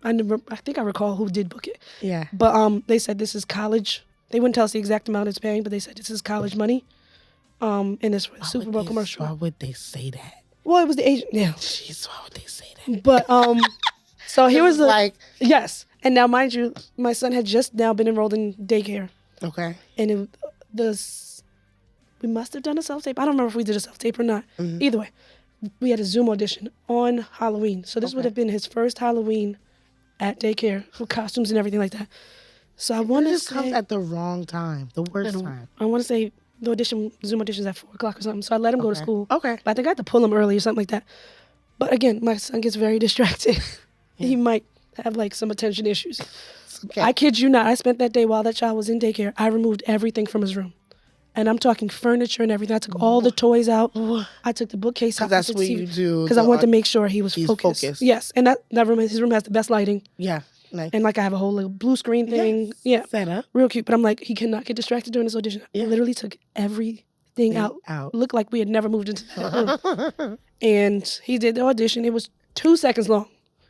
I think I recall who did book it. Yeah. But they said this is college. They wouldn't tell us the exact amount it's paying, but they said this is college money. And it's for a Super Bowl commercial. Why would they say that? Well, it was the agent. Yeah. Jeez, why would they say that? But so here was yes. And now, mind you, my son had just now been enrolled in daycare. Okay. And we must have done a self tape. I don't remember if we did a self tape or not. Either way, we had a Zoom audition on Halloween. So this would have been his first Halloween at daycare with costumes and everything like that. So I want to say, comes at the wrong time, the worst time. I want to say the Zoom audition's at 4:00 or something. So I let him go to school. Okay. But I think I had to pull him early or something like that. But again, my son gets very distracted. Yeah. He might have like some attention issues. Okay. I kid you not. I spent that day while that child was in daycare. I removed everything from his room. And I'm talking furniture and everything. I took all the toys out. I took the bookcase out. That's what you do. Because I wanted to make sure he's focused. Yes. And that room, his room has the best lighting. Yeah. Nice. And like I have a whole little blue screen thing. Yes. Yeah. Set up. Real cute. But I'm like, he cannot get distracted during this audition. Yeah. I literally took everything out. Looked like we had never moved into that room. And he did the audition. It was 2 seconds long.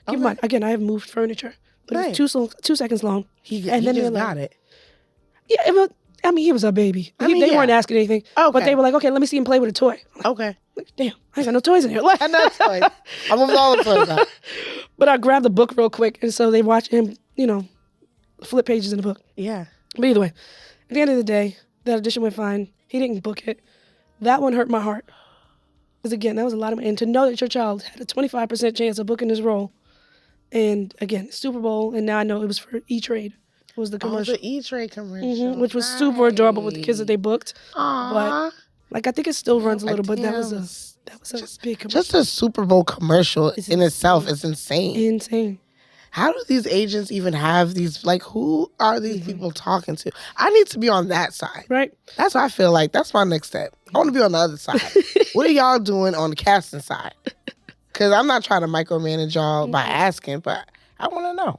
Keep in mind, again, I have moved furniture. But it was 2 seconds long. He just got it. Yeah, he was a baby. They weren't asking anything. Okay. But they were like, okay, let me see him play with a toy. Okay. Like, damn, I ain't got no toys in here. I know toys. I moved all the toys out. But I grabbed the book real quick, and so they watched him, flip pages in the book. Yeah. But either way, at the end of the day, the audition went fine. He didn't book it. That one hurt my heart. Because again, that was a lot of money. And to know that your child had a 25% chance of booking this role, and again, Super Bowl, and now I know it was for E-Trade. Was the commercial. The E-Trade commercial. Which was super adorable with the kids that they booked. Aww. But I think it still runs a little, but that was a big commercial. Just a Super Bowl commercial in itself is insane. Insane. How do these agents even have these, who are these people talking to? I need to be on that side. Right. That's what I feel like. That's my next step. I want to be on the other side. What are y'all doing on the casting side? Because I'm not trying to micromanage y'all by asking, but I want to know.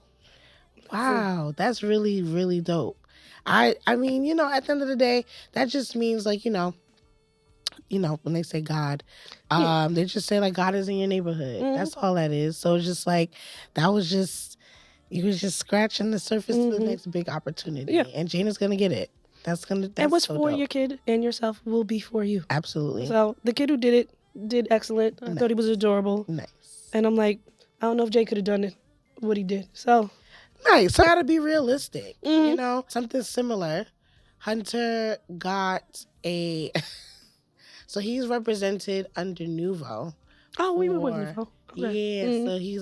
Wow, that's really, really dope. I mean, at the end of the day, that just means when they say God, they just say God is in your neighborhood. That's all that is. So it's just you was just scratching the surface to the next big opportunity. Yeah. And Jana's gonna get it. And what's so for dope. Your kid and yourself will be for you. Absolutely. So the kid who did it did excellent. I thought he was adorable. Nice. And I'm like, I don't know if Jay could have done it, what he did. So. Nice. So I gotta be realistic. Something similar. Hunter got a. So he's represented under Nuvo. Oh, we were with Nuvo. Okay. Yeah. So he's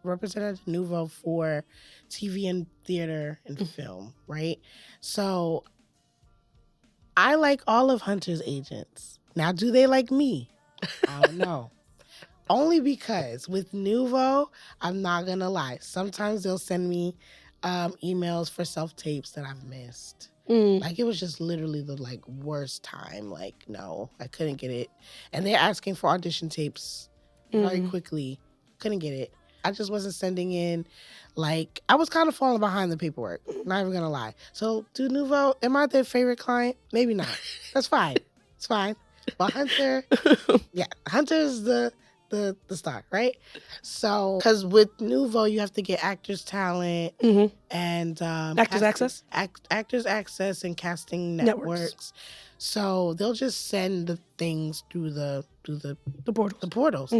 represented under Nuvo for TV and theater and film, right? So I like all of Hunter's agents Now, do they like me? I don't know. Only because with Nuvo, I'm not going to lie. Sometimes they'll send me emails for self-tapes that I've missed. Like, it was just literally the, like, worst time. Like, no, I couldn't get it. And they're asking for audition tapes very quickly. Couldn't get it. I just wasn't sending in, like, I was kind of falling behind the paperwork. Not even going to lie. So, do Nuvo, am I their favorite client? Maybe not. That's fine. It's fine. But Hunter, yeah, Hunter's the star, right? So, because with Nuvo, you have to get actors talent and Actors Access, actors access and casting networks. So they'll just send the things through the portals. The portals.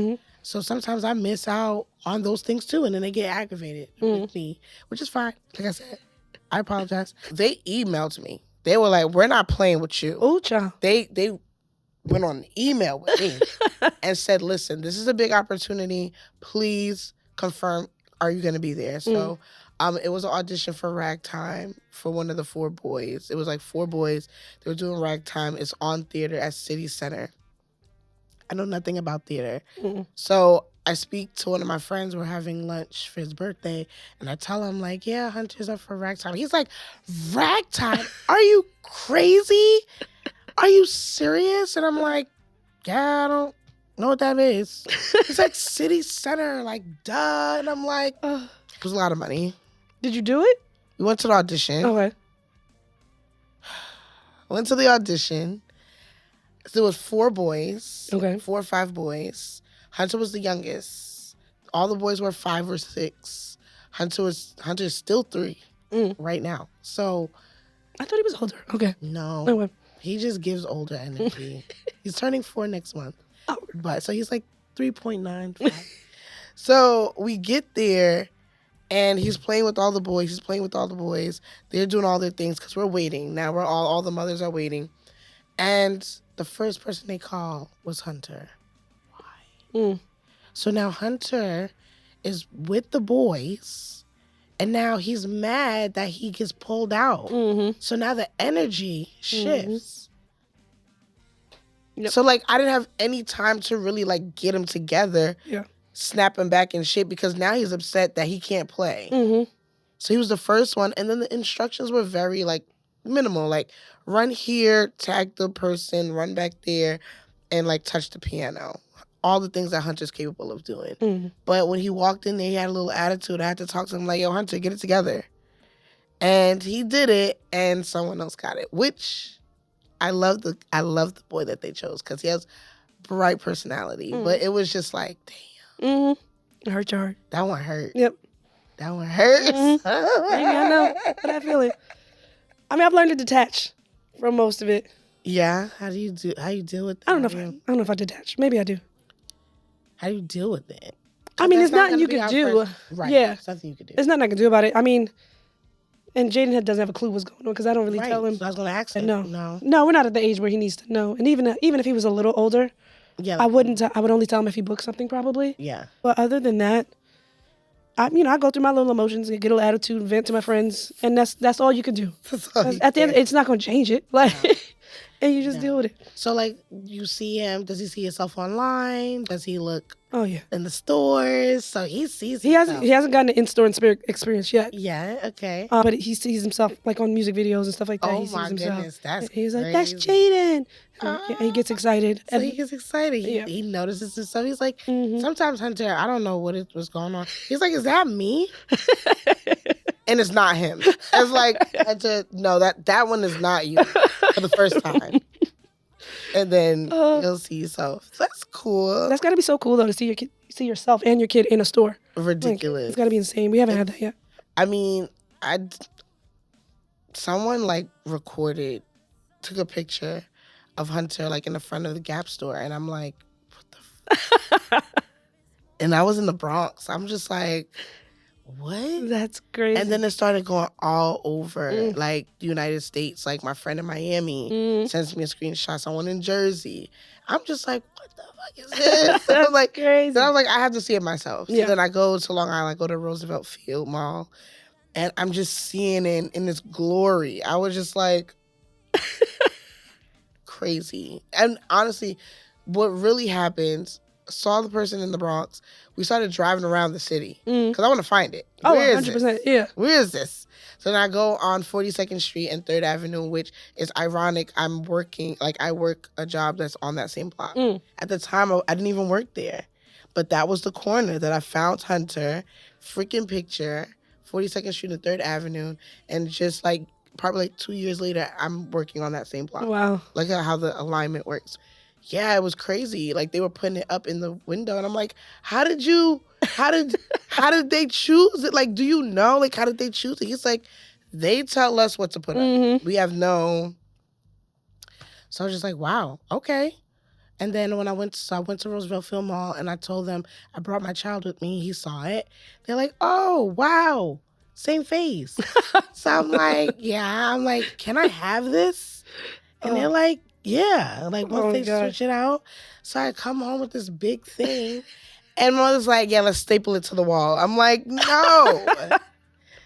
So sometimes I miss out on those things too, and then they get aggravated with me, which is fine. Like I said, I apologize. They emailed me. They were like, "We're not playing with you." Oh, child. They went on an email with me and said, "Listen, this is a big opportunity. Please confirm, are you going to be there?" So it was an audition for Ragtime for one of the 4 boys. It was like 4 boys. They were doing Ragtime. It's on theater at City Center. I know nothing about theater. So I speak to one of my friends. We're having lunch for his birthday. And I tell him, like, yeah, Hunter's up for Ragtime. He's like, Ragtime? Are you crazy? Are you serious? And I'm like, yeah, I don't know what that is. It's like City Center, like, duh. And I'm like, it was a lot of money. Did you do it? We went to the audition. Okay. Went to the audition. There was 4 boys. Okay. 4 or 5 boys. Hunter was the youngest. All the boys were 5 or 6. Hunter is still 3 right now. So I thought he was older. Okay. no. Okay. He just gives older energy. He's turning 4 next month. Oh. But so he's like 3.95. So we get there and he's playing with all the boys. They're doing all their things because we're waiting. Now we're all the mothers are waiting. And the first person they call was Hunter. Why? So now Hunter is with the boys. And now he's mad that he gets pulled out. So now the energy shifts. Yep. So, like, I didn't have any time to really, like, get him together, snap him back and shit, because now he's upset that he can't play. So he was the first one. And then the instructions were very, like, minimal. Like, run here, tag the person, run back there, and, like, touch the piano. All the things that Hunter's capable of doing. But when he walked in there, he had a little attitude. I had to talk to him like, yo, Hunter, get it together. And he did it, and someone else got it, which I love the boy that they chose because he has bright personality. But it was just like, damn. It hurt your heart. That one hurt. Yep. That one hurts. Maybe I know, but I feel it. I mean, I've learned to detach from most of it. Yeah. How you deal with that? I don't know if I detach. Maybe I do. How do you deal with it? I mean, That's it's not nothing gonna you be can our do. first- Right. Yeah. There's nothing you can do. There's nothing I can do about it. I mean, and Jaden doesn't have a clue what's going on because I don't really Right. tell him. So I was going to ask him. No, we're not at the age where he needs to know. And even if he was a little older, Yeah. I would only tell him if he booked something probably. Yeah. But other than that, I go through my little emotions and get a little attitude, vent to my friends, and that's all you can do. At the end, it's not going to change it. Like, and you just deal with it. So, like, you see him, does he see himself online? Does he look Oh yeah. in the stores? So he sees He hasn't gotten an in-store experience yet. Yeah, okay. But he sees himself like on music videos and stuff like that. Oh, He sees my himself. goodness, that's He's like, that's crazy. Jaden. And he gets excited. So he gets excited. Yeah. He notices himself. He's like, sometimes Hunter, I don't know what was going on. He's like, is that me? And it's not him. It's like, Hunter, no, that one is not you for the first time. And then you'll see yourself. That's cool. That's got to be so cool though to see yourself and your kid in a store. Ridiculous. Like, it's got to be insane. We haven't had that yet. I mean, someone like took a picture of Hunter like in the front of the Gap store, and I'm like, what the and I was in the Bronx. I'm just like, what? That's crazy. And then it started going all over, like the United States. Like my friend in Miami sends me a screenshot. Someone in Jersey. I'm just like, what the fuck is this? I was like, crazy. Then I was like, I have to see it myself. So Yeah. then I go to Long Island, I go to Roosevelt Field Mall, and I'm just seeing it in its glory. I was just like, crazy. And honestly, what really happened, saw the person in the Bronx. We started driving around the city because I want to find it. Oh, Where is 100%. this? Yeah. Where is this? So then I go on 42nd Street and 3rd Avenue, which is ironic. I work a job that's on that same block. At the time, I didn't even work there. But that was the corner that I found Hunter, freaking picture, 42nd Street and 3rd Avenue. And just like, probably like 2 years later, I'm working on that same block. Wow. Look at how the alignment works. Yeah, it was crazy. Like they were putting it up in the window, and I'm like, how did they choose it? Like, do you know? Like, how did they choose it? He's like, they tell us what to put up. We have no. So I was just like, wow, okay. And then when I went to Roosevelt Film Hall, and I told them I brought my child with me. He saw it. They're like, oh wow, same face. So I'm like, yeah. I'm like, can I have this? And they're like, yeah. Like once they switch it out. So I come home with this big thing. And mother's like, yeah, let's staple it to the wall. I'm like, no.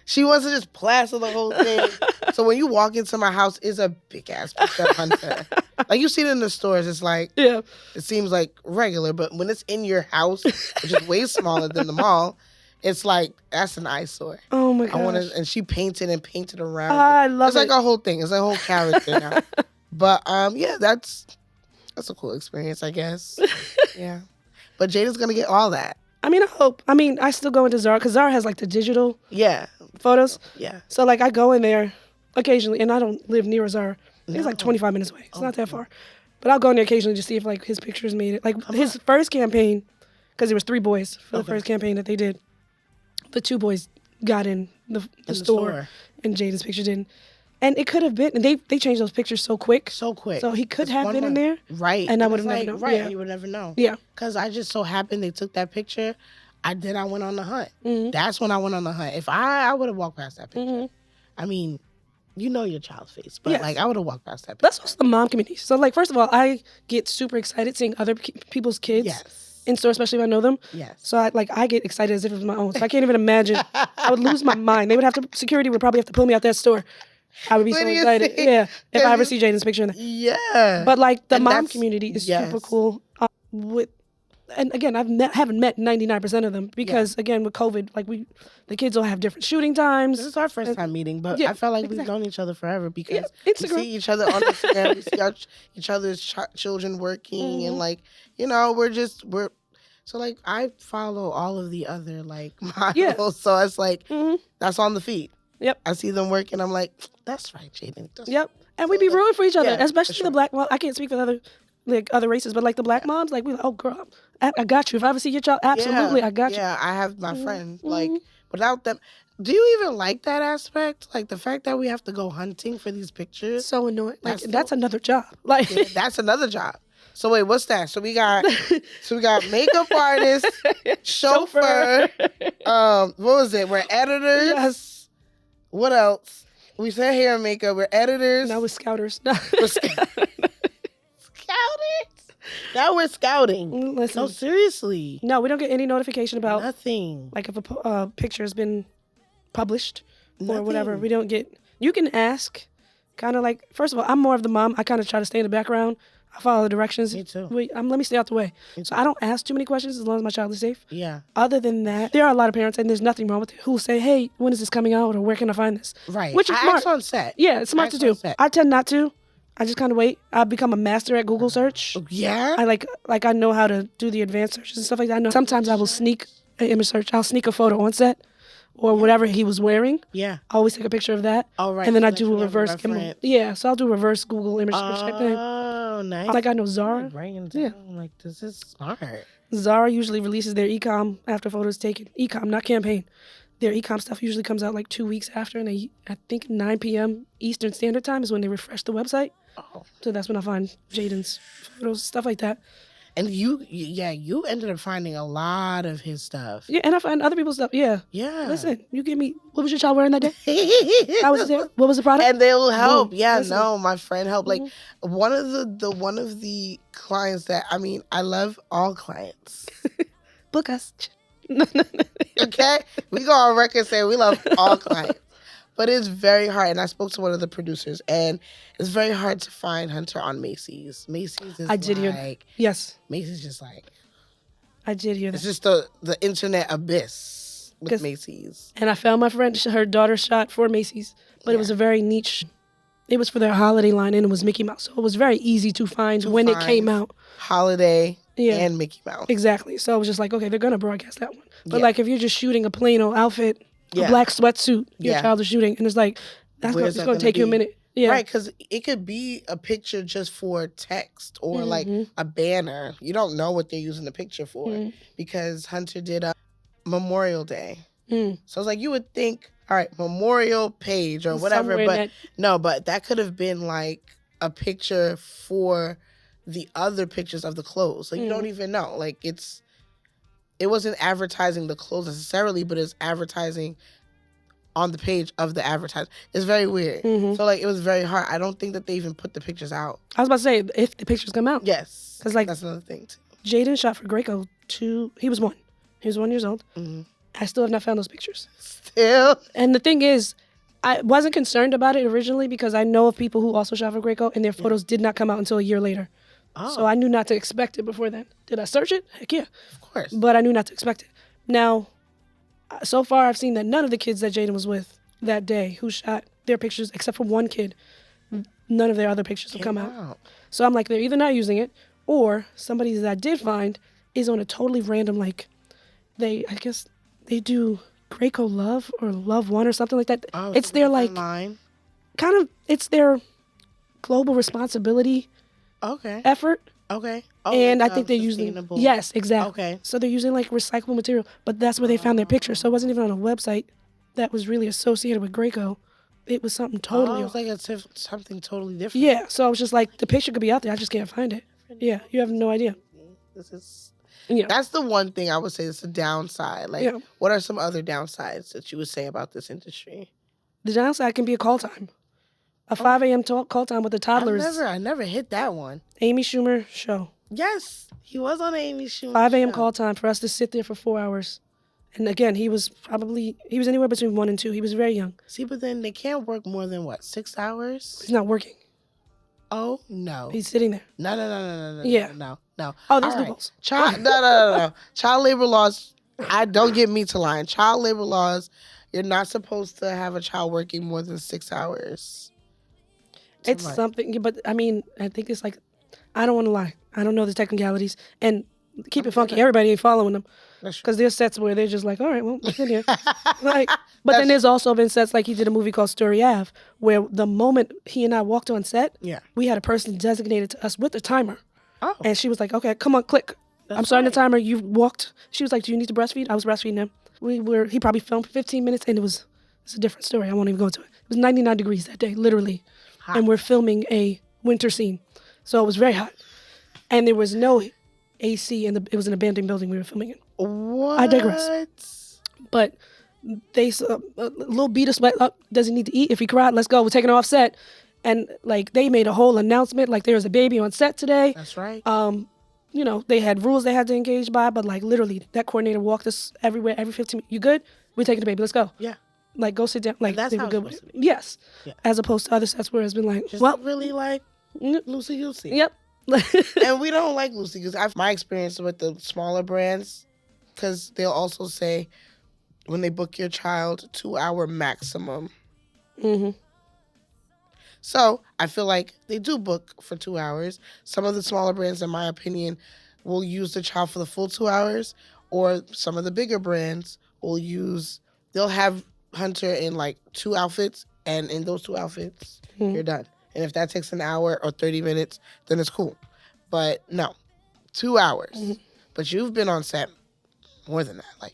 She wants to just plaster the whole thing. So when you walk into my house, it's a big ass picture of Hunter. Like you see it in the stores, it's like, it seems like regular. But when it's in your house, which is way smaller than the mall, it's like, that's an eyesore. Oh my gosh. And she painted around. I love it. It's like a whole thing. It's a whole character now. But yeah, that's a cool experience, I guess. Yeah. But Jada's gonna get all that. I mean, I hope. I mean, I still go into Zara because Zara has like the digital photos. Yeah. So like I go in there occasionally, and I don't live near a Zara. It's like 25 minutes away. It's not that far. But I'll go in there occasionally to see if like his pictures made it. Like his first campaign, because there was 3 boys for the first campaign that they did. The 2 boys got in the store, and Jada's picture didn't. And it could have been, and they changed those pictures so quick. So quick. So he could have been in there. Right. And I would have never known. Right, Yeah. you would never know. Yeah. Because I just so happened they took that picture. I went on the hunt. That's when I went on the hunt. If I would have walked past that picture. I mean, you know your child's face, but like I would have walked past that picture. That's also the mom community. So like, first of all, I get super excited seeing other people's kids in store, especially if I know them. Yes. So I get excited as if it was my own. So I can't even imagine. I would lose my mind. Security would probably have to pull me out that store. I would be so excited. Yeah. If I ever see Jaden's picture in there. Yeah. But like the mom community is super cool. And again, haven't met 99% of them because again with COVID, like the kids all have different shooting times. This is our first time meeting, but I felt like we've known each other forever because we see each other on Instagram, we see each other's children working, and like we're so like I follow all of the other like models, so it's like that's on the feed. Yep, I see them working. I'm like, that's right, Jaden. Yep, and we be rooting for each other, especially the black. Well, I can't speak for other races, but like the black moms, like we like, oh girl, I got you. If I ever see your child, absolutely, I got you. Yeah, I have my friends. Like without them, do you even like that aspect? Like the fact that we have to go hunting for these pictures? So annoying. Like that's another job. Like that's another job. So wait, what's that? So we got makeup artist, chauffeur. What was it? We're editors. Yes. What else? We said hair and makeup. We're editors. Now we're scouters. We're scouters. Now we're scouting. Listen, no, seriously. No, we don't get any notification about nothing. Like if a picture has been published or whatever, we don't get. You can ask, kind of like. First of all, I'm more of the mom. I kind of try to stay in the background. I follow the directions. Me too. Let me stay out the way. So I don't ask too many questions as long as my child is safe. Yeah. Other than that, there are a lot of parents, and there's nothing wrong with it, who say, hey, when is this coming out, or where can I find this? Right. Which is smart. Ask on set. Yeah, it's smart to do. I tend not to. I just kind of wait. I've become a master at Google search. Yeah? I I know how to do the advanced searches and stuff like that. I know sometimes I will sneak an image search. I'll sneak a photo on set or whatever he was wearing. Yeah. I always take a picture of that. Oh, right. And then I do a reverse Google. Yeah, so I'll do reverse Google image search type thing. Oh, nice. Like I know Zara. Yeah. Like, this is smart. Zara usually releases their e-com after photos taken. E-com, not campaign. Their e-com stuff usually comes out like 2 weeks after, and I think 9 p.m. Eastern Standard Time is when they refresh the website. Oh. So that's when I find Jaden's photos, stuff like that. And you ended up finding a lot of his stuff. Yeah, and I find other people's stuff. Yeah. Yeah. Listen, you give me, what was your child wearing that day? How was it? What was the product? And they'll help. Boom. Yeah, Listen. no, my friend helped. Like one of the clients that, I mean, I love all clients. Book us. Okay? We go on record saying we love all clients. But it's very hard. And I spoke to one of the producers, and it's very hard to find Hunter on Macy's. Macy's is Yes. Macy's just like... I did hear that. It's just the internet abyss with Macy's. And I found my friend, her daughter shot for Macy's, but it was a very niche. It was for their holiday line, and it was Mickey Mouse. So it was very easy to find when it came out. Holiday and Mickey Mouse. Exactly. So I was just like, okay, they're going to broadcast that one. But like if you're just shooting a plain old outfit, a black sweatsuit, your child is shooting, and it's like, it's going to take you a minute. Yeah. Right, because it could be a picture just for text or like a banner. You don't know what they're using the picture for because Hunter did a Memorial Day. So it's like you would think, all right, Memorial page or whatever, but no, but that could have been like a picture for the other pictures of the clothes. Like you don't even know. Like it wasn't advertising the clothes necessarily, but it's advertising on the page of the advertisement. It's very weird. So like it was very hard. I don't think that they even put the pictures out. I was about to say if the pictures come out. Yes. Because like that's another thing too. Jaden shot for Graco he was 1. He was 1 years old. I still have not found those pictures. Still? And the thing is, I wasn't concerned about it originally because I know of people who also shot for Graco and their photos did not come out until a year later. Oh. So I knew not to expect it before then. Did I search it? Heck yeah. Of course. But I knew not to expect it. Now, so far I've seen that none of the kids that Jaden was with that day who shot their pictures, except for one kid, none of their other pictures have come out. So I'm like, they're either not using it or somebody that I did find is on a totally random, like, I guess they do Graco Love or Love One or something like that. Oh, it's their like, line. kind of, it's their global responsibility effort. Okay. Oh, and I think they're using, yes, exactly. Okay. So they're using like recyclable material, but that's where they found their picture. So it wasn't even on a website that was really associated with Graco. It was something totally. It was like something totally different. Yeah. So I was just like, the picture could be out there. I just can't find it. Yeah. You have no idea. That's the one thing I would say is the downside. Like, what are some other downsides that you would say about this industry? The downside can be a call time. A 5 a.m. call time with the toddlers. I never hit that one. Amy Schumer show. Yes, he was on Amy Schumer 5 a.m. call time for us to sit there for 4 hours. And again, he was anywhere between 1 and 2. He was very young. See, but then they can't work more than 6 hours? He's not working. Oh, no. He's sitting there. No. Yeah. No. Oh, there's loopholes. No. Child labor laws, don't get me to lying. Child labor laws, you're not supposed to have a child working more than 6 hours. It's something, but I mean, I think it's like, I don't want to lie. I don't know the technicalities. And keep it funky. Everybody ain't following them. Because there's sets where they're just like, all right, well, what's in here? But then there's also been sets like he did a movie called Story Ave, where the moment he and I walked on set, we had a person designated to us with a timer. Oh. And she was like, okay, come on, click. I'm starting the timer. You walked. She was like, do you need to breastfeed? I was breastfeeding him. He probably filmed for 15 minutes, and it's a different story. I won't even go into it. It was 99 degrees that day, literally. Hot. And we're filming a winter scene. So it was very hot. And there was no AC, and it was an abandoned building we were filming in. What? I digress. But they a little beat of sweat up. Does he need to eat? If he cried, let's go. We're taking off set. And like they made a whole announcement, like there was a baby on set today. That's right. You know, they had rules they had to engage by, but like literally that coordinator walked us everywhere every 15 minutes. You good? We're taking the baby. Let's go. Yeah. Like go sit down. Like that's they were how good it's with it. Yes. Yeah. As opposed to other sets where it's been like, just really like loosey-goosey. Yep. And we don't like loosey-goosey. My experience with the smaller brands, because they'll also say when they book your child, 2-hour maximum. Mm-hmm. So I feel like they do book for 2 hours. Some of the smaller brands, in my opinion, will use the child for the full 2 hours, or some of the bigger brands they'll have Hunter in like 2 outfits, and in those 2 outfits, you're done. And if that takes an hour or 30 minutes, then it's cool. But no, 2 hours. Mm-hmm. But you've been on set more than that,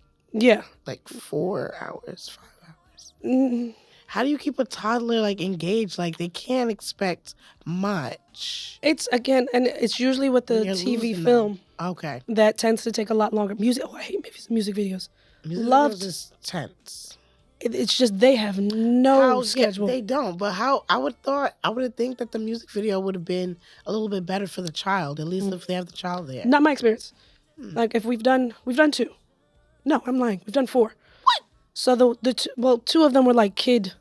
like 4 hours, 5 hours. Mm-hmm. How do you keep a toddler like engaged? Like they can't expect much. It's again, and it's usually with the TV film. Okay. That tends to take a lot longer. Music. Oh, I hate music videos. Music videos is tense. It's just they have no schedule. They don't. But I would think that the music video would have been a little bit better for the child, at least if they have the child there. Not my experience. Like if we've done 2. No, I'm lying. We've done 4. What? So the 2 of them were like kid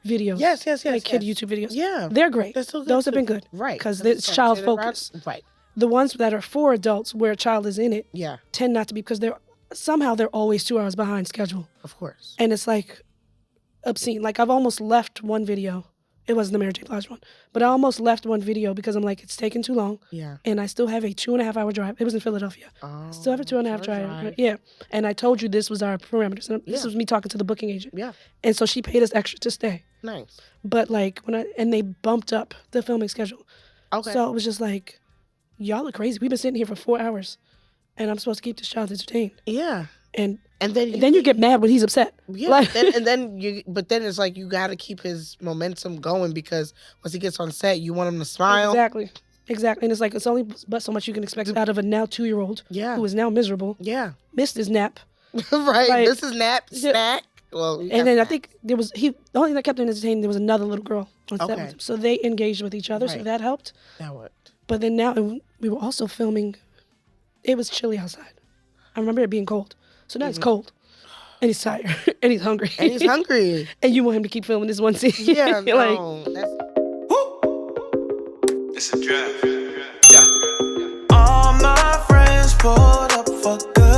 videos. Yes. Like kid yes. YouTube videos. Yeah. They're great. They're still good Those have too. been good. Right. Because it's child focused. Right. The ones that are for adults where a child is in it Yeah. tend not to be because they're always 2 hours behind schedule. Of course. And it's like obscene. Like I've almost left one video. It wasn't the Mary J. Blige one, but I almost left one video because I'm like, it's taking too long. Yeah. And I still have a 2.5 hour drive. It was in Philadelphia. Still have a 2.5 drive. Yeah. And I told you this was our parameters. And this was me talking to the booking agent. Yeah. And so she paid us extra to stay. Nice. But like and they bumped up the filming schedule. Okay. So it was just like, y'all are crazy. We've been sitting here for 4 hours and I'm supposed to keep this child entertained. Yeah. And then you get mad when he's upset. Yeah, Like, but then it's like you got to keep his momentum going because once he gets on set, you want him to smile. Exactly. And it's like it's only but so much you can expect out of a now 2-year-old who is now miserable. Yeah. Missed his nap. Right. Like, this is nap snack. Well, and then I think the only thing that kept him entertained, there was another little girl on set with him. So they engaged with each other, so that helped. That worked. But then now we were also filming. It was chilly outside. I remember it being cold. So now it's cold. And he's tired. And he's hungry. And you want him to keep filming this one scene. Yeah, like, no. It's a draft. Yeah. All my friends pulled up for good